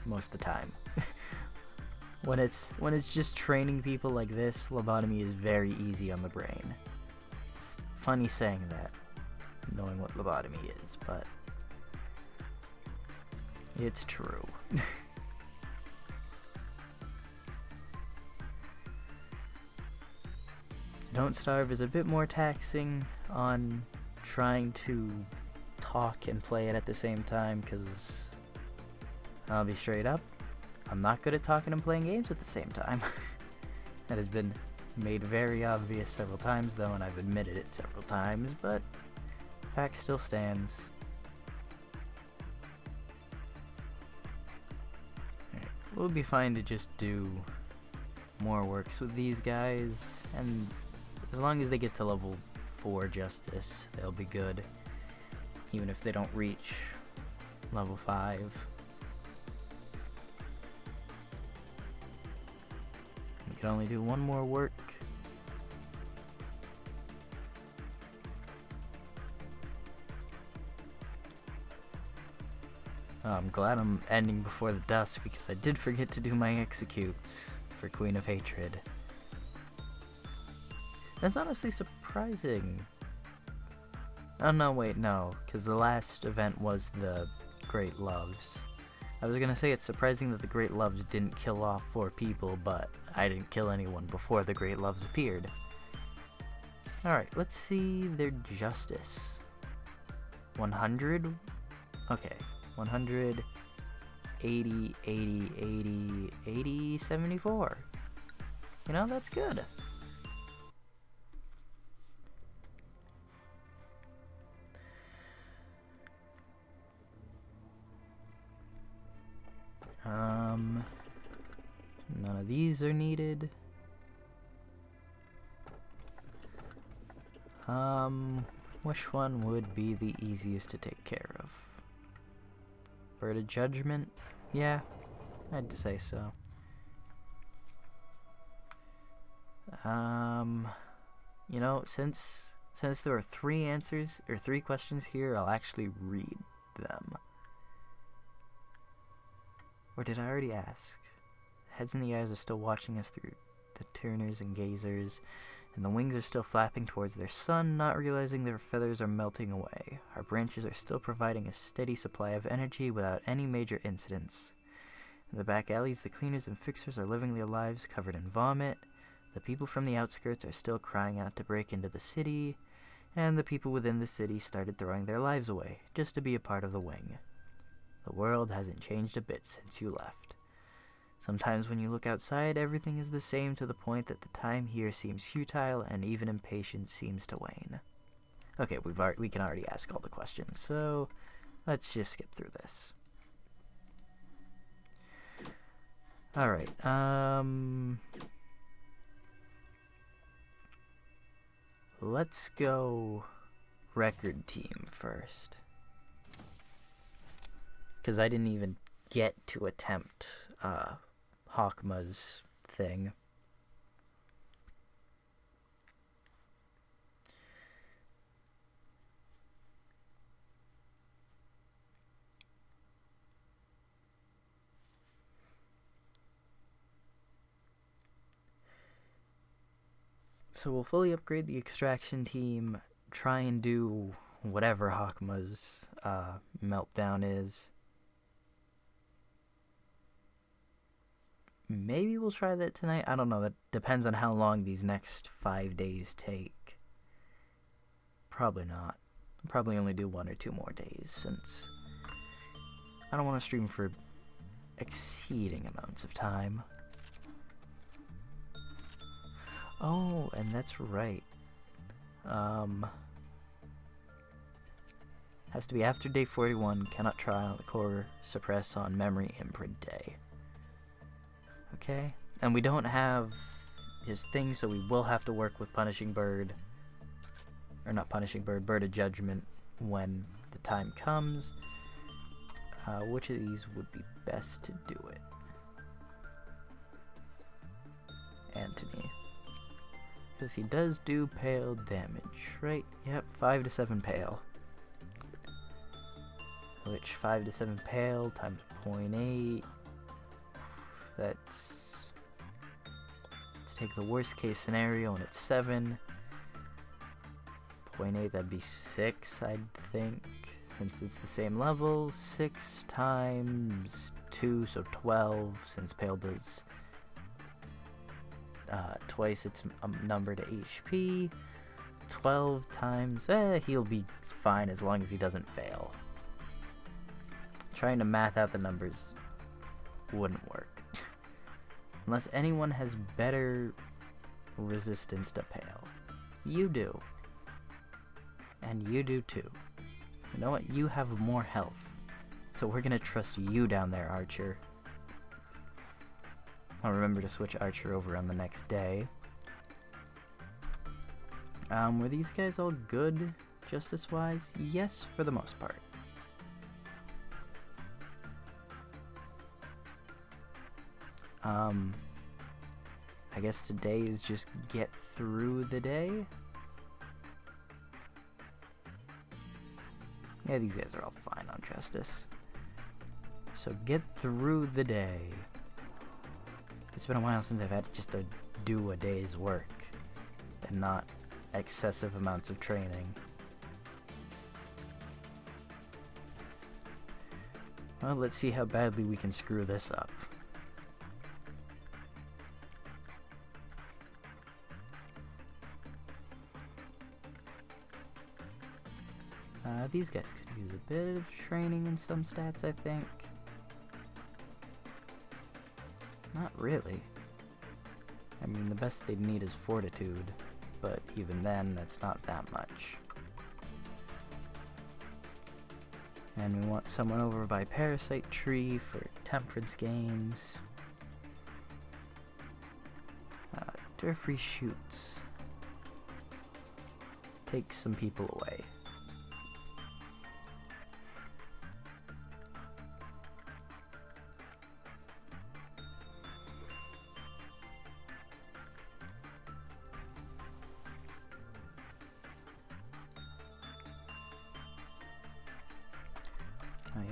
most of the time. when it's just training people like this, lobotomy is very easy on the brain. Funny saying that, knowing what lobotomy is, but it's true. Don't Starve is a bit more taxing on trying to talk and play it at the same time, because I'll be straight up, I'm not good at talking and playing games at the same time. That has been made very obvious several times though, and I've admitted it several times, but the fact still stands. Alright, we'll be fine to just do more works with these guys, and as long as they get to level 4 Justice, they'll be good, even if they don't reach level 5. We can only do one more work. I'm glad I'm ending before the dusk, because I did forget to do my executes for Queen of Hatred. That's honestly surprising. Oh no, wait, no, because the last event was the Great Loves. I was gonna say it's surprising that the Great Loves didn't kill off 4 people, but I didn't kill anyone before the Great Loves appeared. Alright, let's see their justice. 100? Okay, 100, 80, 80, 80, 80, 74. You know, that's good. None of these are needed. Which one would be the easiest to take care of? Bird of Judgment? Yeah, I'd say so. You know, since there are 3 answers, or 3 questions here, I'll actually read them. Or did I already ask? Heads in the eyes are still watching us through the turners and gazers, and the wings are still flapping towards their sun, not realizing their feathers are melting away. Our branches are still providing a steady supply of energy without any major incidents. In the back alleys, the cleaners and fixers are living their lives covered in vomit. The people from the outskirts are still crying out to break into the city, and the people within the city started throwing their lives away just to be a part of the wing. The world hasn't changed a bit since you left. Sometimes when you look outside, everything is the same to the point that the time here seems futile and even impatience seems to wane. Okay, we can already ask all the questions, so let's just skip through this. Alright, let's go record team first. Because I didn't even get to attempt Hockma's thing. So we'll fully upgrade the extraction team, try and do whatever Hockma's meltdown is. Maybe we'll try that tonight. I don't know. That depends on how long these next 5 days take. Probably not. I'll probably only do 1 or 2 more days, since I don't want to stream for exceeding amounts of time. Oh, and that's right. Has to be after day 41. Cannot try on the core suppress on memory imprint day. Okay, and we don't have his thing, so we will have to work with Punishing Bird, or not Punishing Bird, Bird of Judgment when the time comes. Which of these would be best to do it? Anthony. Because he does do pale damage, right? Yep, 5 to 7 pale. Which 5 to 7 pale times 0.8. Let's take the worst case scenario and it's 7. 0.8, that'd be 6, I'd think. Since it's the same level. 6 times 2, so 12. Since pale does twice its number to HP. 12 times, he'll be fine as long as he doesn't fail. Trying to math out the numbers wouldn't work. Unless anyone has better resistance to pale. You do. And you do too. You know what? You have more health. So we're gonna trust you down there, Archer. I'll remember to switch Archer over on the next day. Were these guys all good, justice-wise? Yes, for the most part. I guess today is just get through the day. Yeah, these guys are all fine on justice. So get through the day. It's been a while since I've had just to do a day's work and not excessive amounts of training. Well, let's see how badly we can screw this up. These guys could use a bit of training in some stats, I think. Not really. I mean, the best they'd need is fortitude, but even then, that's not that much. And we want someone over by Parasite Tree for temperance gains. Durfree shoots. Take some people away.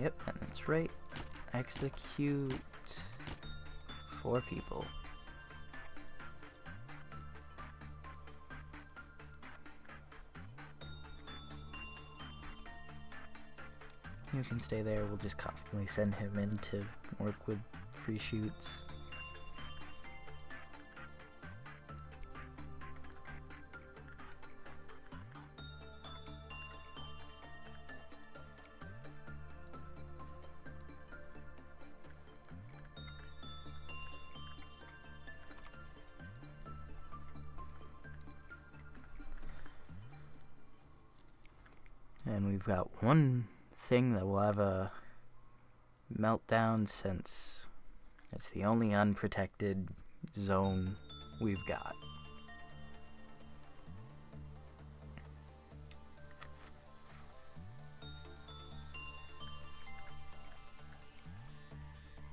Yep, and that's right. Execute 4 people. You can stay there. We'll just constantly send him in to work with free shoots. And we've got one thing that will have a meltdown since it's the only unprotected zone we've got.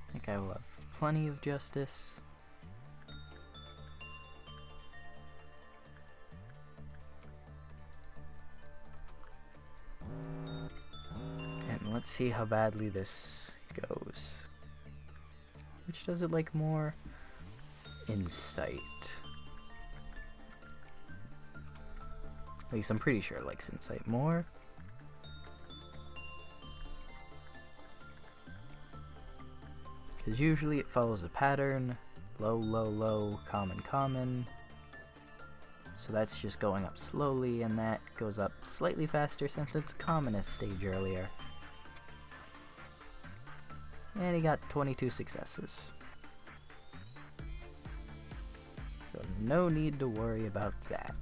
I think I will have plenty of justice. And let's see how badly this goes. Which does it like more? Insight. At least I'm pretty sure it likes insight more. Because usually it follows a pattern. Low, low, low, common, common. So that's just going up slowly, and that goes up slightly faster since it's commonest stage earlier. And he got 22 successes. So no need to worry about that.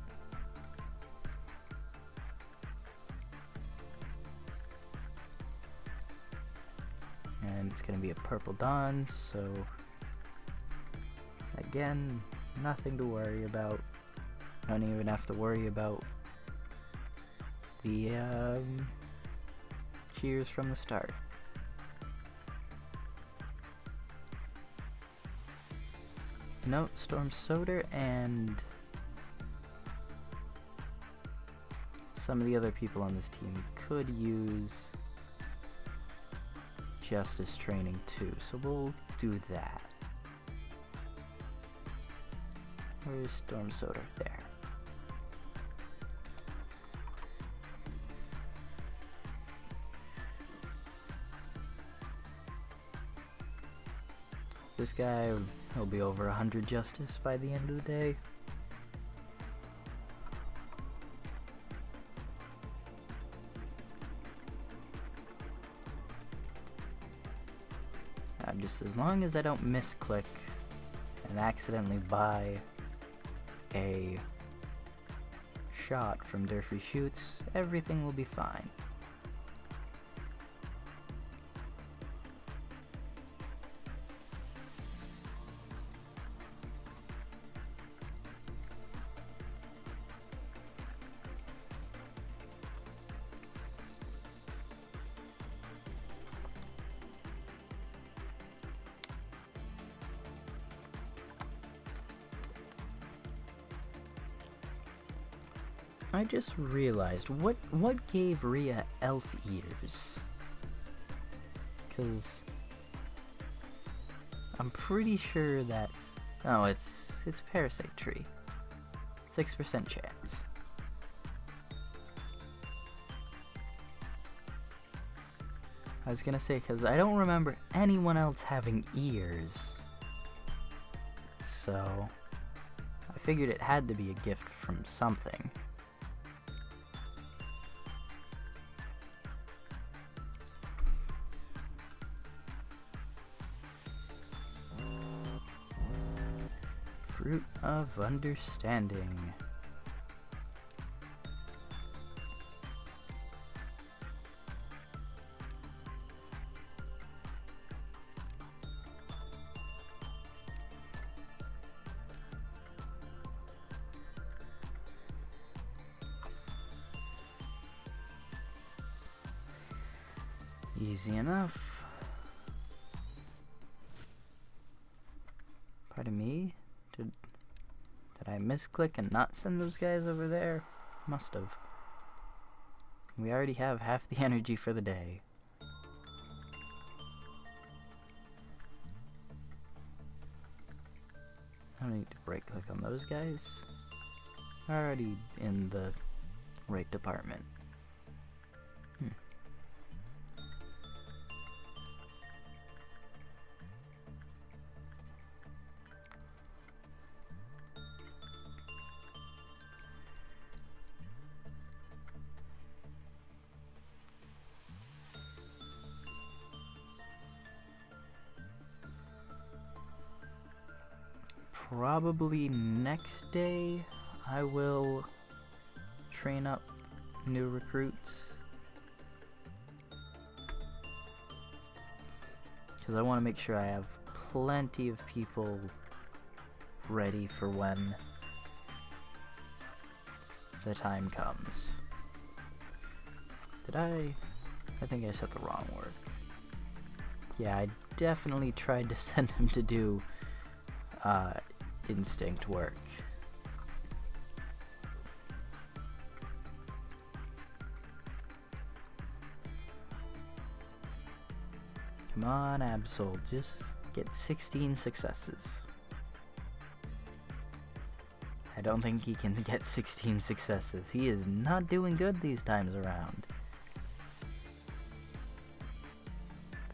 And it's going to be a purple dawn, so again, nothing to worry about. Don't even have to worry about the cheers from the start. No, Storm Soda and some of the other people on this team could use justice training too, so we'll do that. Where's Storm Soda? There. This guy, he'll be over 100 justice by the end of the day. Just as long as I don't misclick and accidentally buy a shot from Durfee Shoots, everything will be fine. I just realized, what gave Rhea elf ears? Because I'm pretty sure that... Oh, it's a parasite tree. 6% chance. I was gonna say, because I don't remember anyone else having ears. So I figured it had to be a gift from something. Fruit of Understanding. Easy enough. Pardon me? Did I misclick and not send those guys over there? Must have. We already have half the energy for the day. I don't need to right click on those guys. Already in the right department. Probably next day I will train up new recruits because I want to make sure I have plenty of people ready for when the time comes. Did I think I set the wrong work. Yeah, I definitely tried to send him to do instinct work. Come on, Absol, just get 16 successes. I don't think he can get 16 successes. He is not doing good these times around.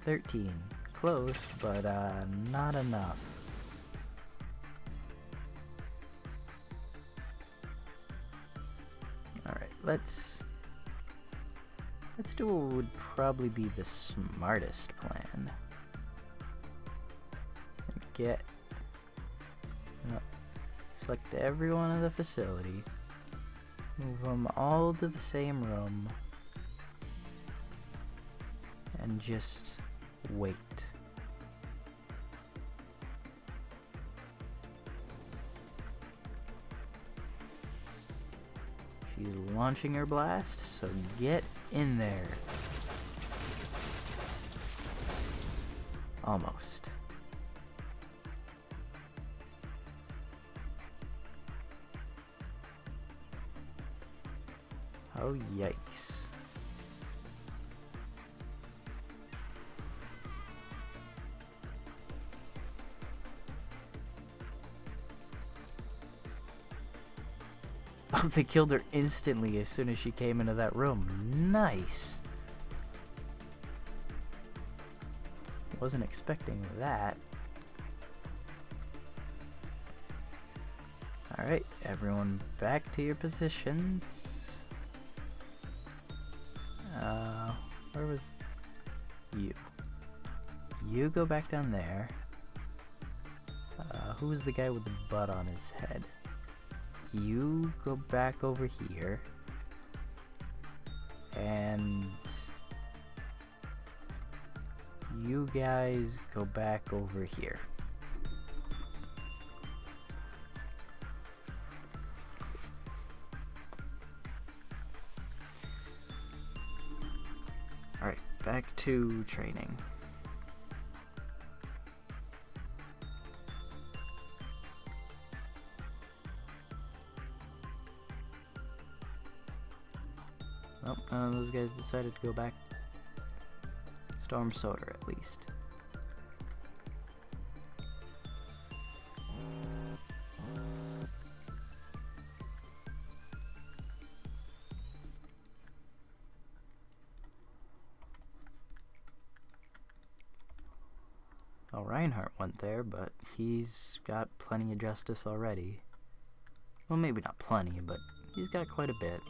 13. Close, but not enough. Alright, let's do what would probably be the smartest plan. And get, select everyone in the facility, move them all to the same room, and just wait. She's launching her blast, so get in there. Almost. Oh, yikes. Oh, they killed her instantly as soon as she came into that room. Nice. Wasn't expecting that. Alright, everyone back to your positions. Where was you? You go back down there. Who was the guy with the butt on his head? You go back over here. And you guys go back over here. Alright, back to training. Nope, none of those guys decided to go back. Storm Soda, at least. Well, Reinhardt went there, but he's got plenty of justice already. Well, maybe not plenty, but he's got quite a bit.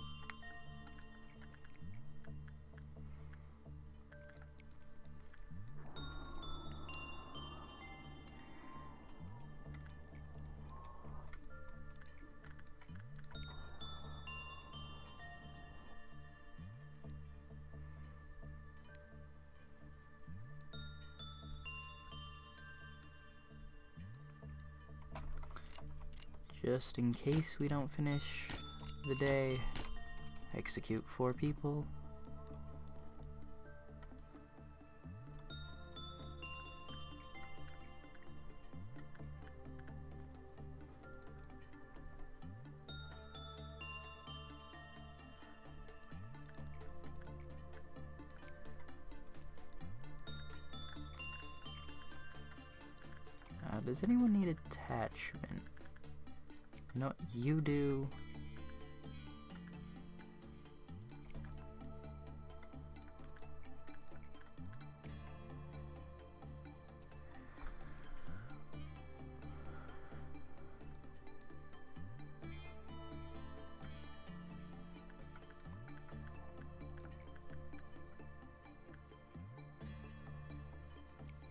Just in case we don't finish the day, execute 4 people. Does anyone need attachment? No, you do.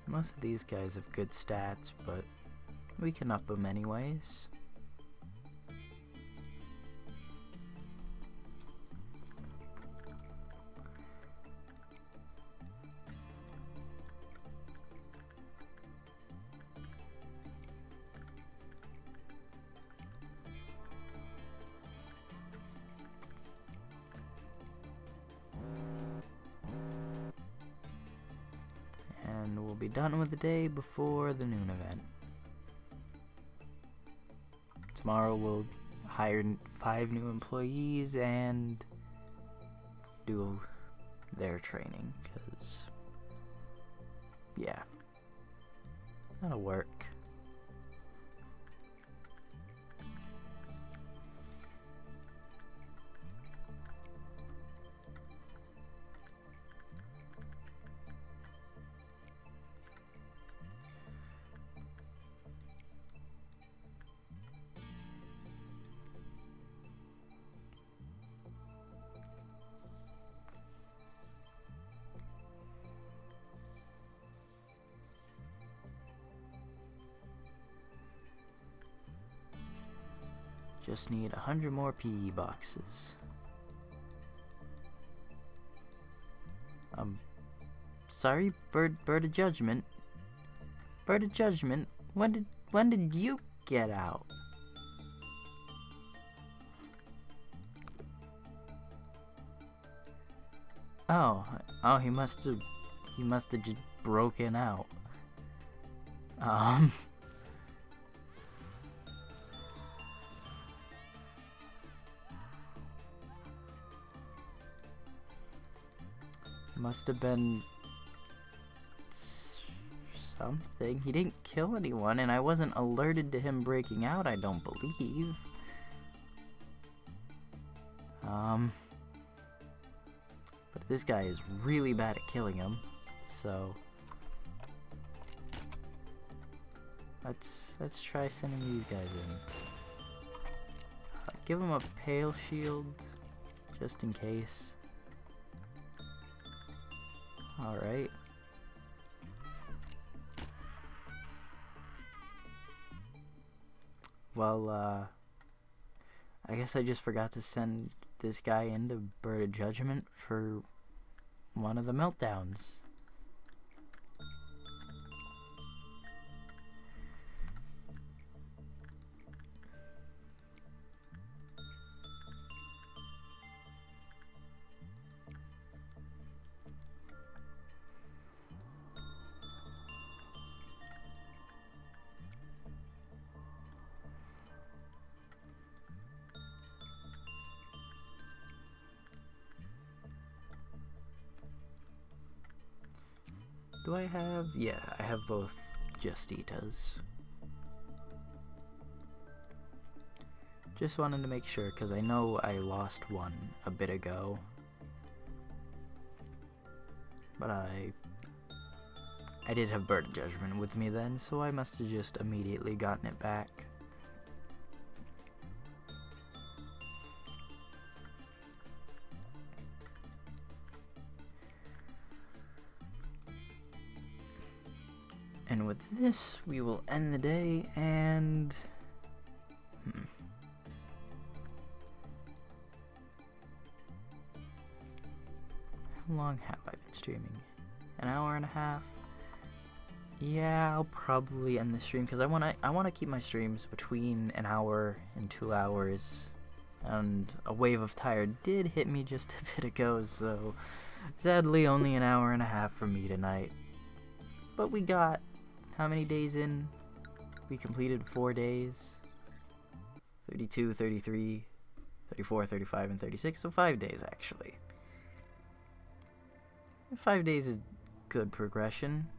Most of these guys have good stats, but we can up them anyways. be done with the day before the noon event. Tomorrow we'll hire 5 new employees and do their training, because, yeah, that'll work. Just need 100 more PE boxes. Sorry, Bird of Judgment. Bird of Judgment, when did you get out? Oh, he must have just broken out. Must have been something. He didn't kill anyone, and I wasn't alerted to him breaking out, I don't believe. But this guy is really bad at killing him, so let's try sending these guys in. Give him a pale shield, just in case. Alright. Well, I guess I just forgot to send this guy into Bird of Judgment for one of the meltdowns. Do I have? Yeah, I have both Justitas. Just wanted to make sure, because I know I lost one a bit ago. But I did have Bird of Judgment with me then, so I must have just immediately gotten it back. And with this, we will end the day, and how long have I been streaming? An hour and a half? Yeah, I'll probably end the stream, because I wanna keep my streams between an hour and 2 hours. And a wave of tired did hit me just a bit ago, so sadly only an hour and a half for me tonight. But we got how many days in? We completed 4 days. 32, 33, 34, 35, and 36. So 5 days, actually. 5 days is good progression.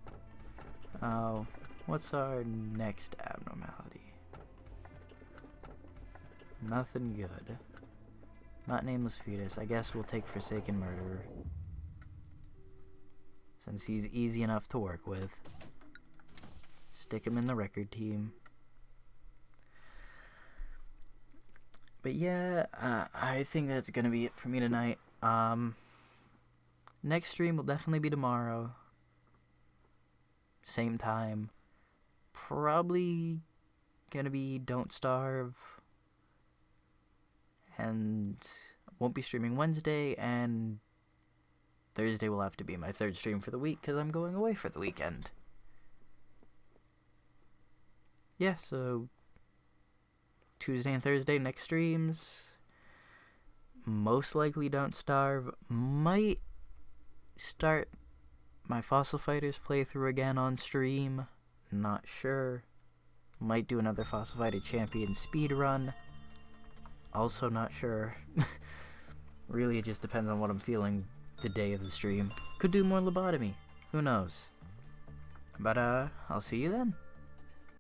What's our next abnormality? Nothing good. Not nameless fetus. I guess we'll take Forsaken Murderer, since he's easy enough to work with. Stick him in the record team. But yeah, I think that's gonna be it for me tonight. Next stream will definitely be tomorrow. Same time. Probably gonna be Don't Starve. And won't be streaming Wednesday, and Thursday will have to be my 3rd stream for the week, because I'm going away for the weekend. Yeah, so Tuesday and Thursday, next streams. Most likely Don't Starve. Might start my Fossil Fighters playthrough again on stream. Not sure. Might do another Fossil Fighter Champion speed run. Also not sure. Really, it just depends on what I'm feeling the day of the stream. Could do more lobotomy. Who knows? But, I'll see you then.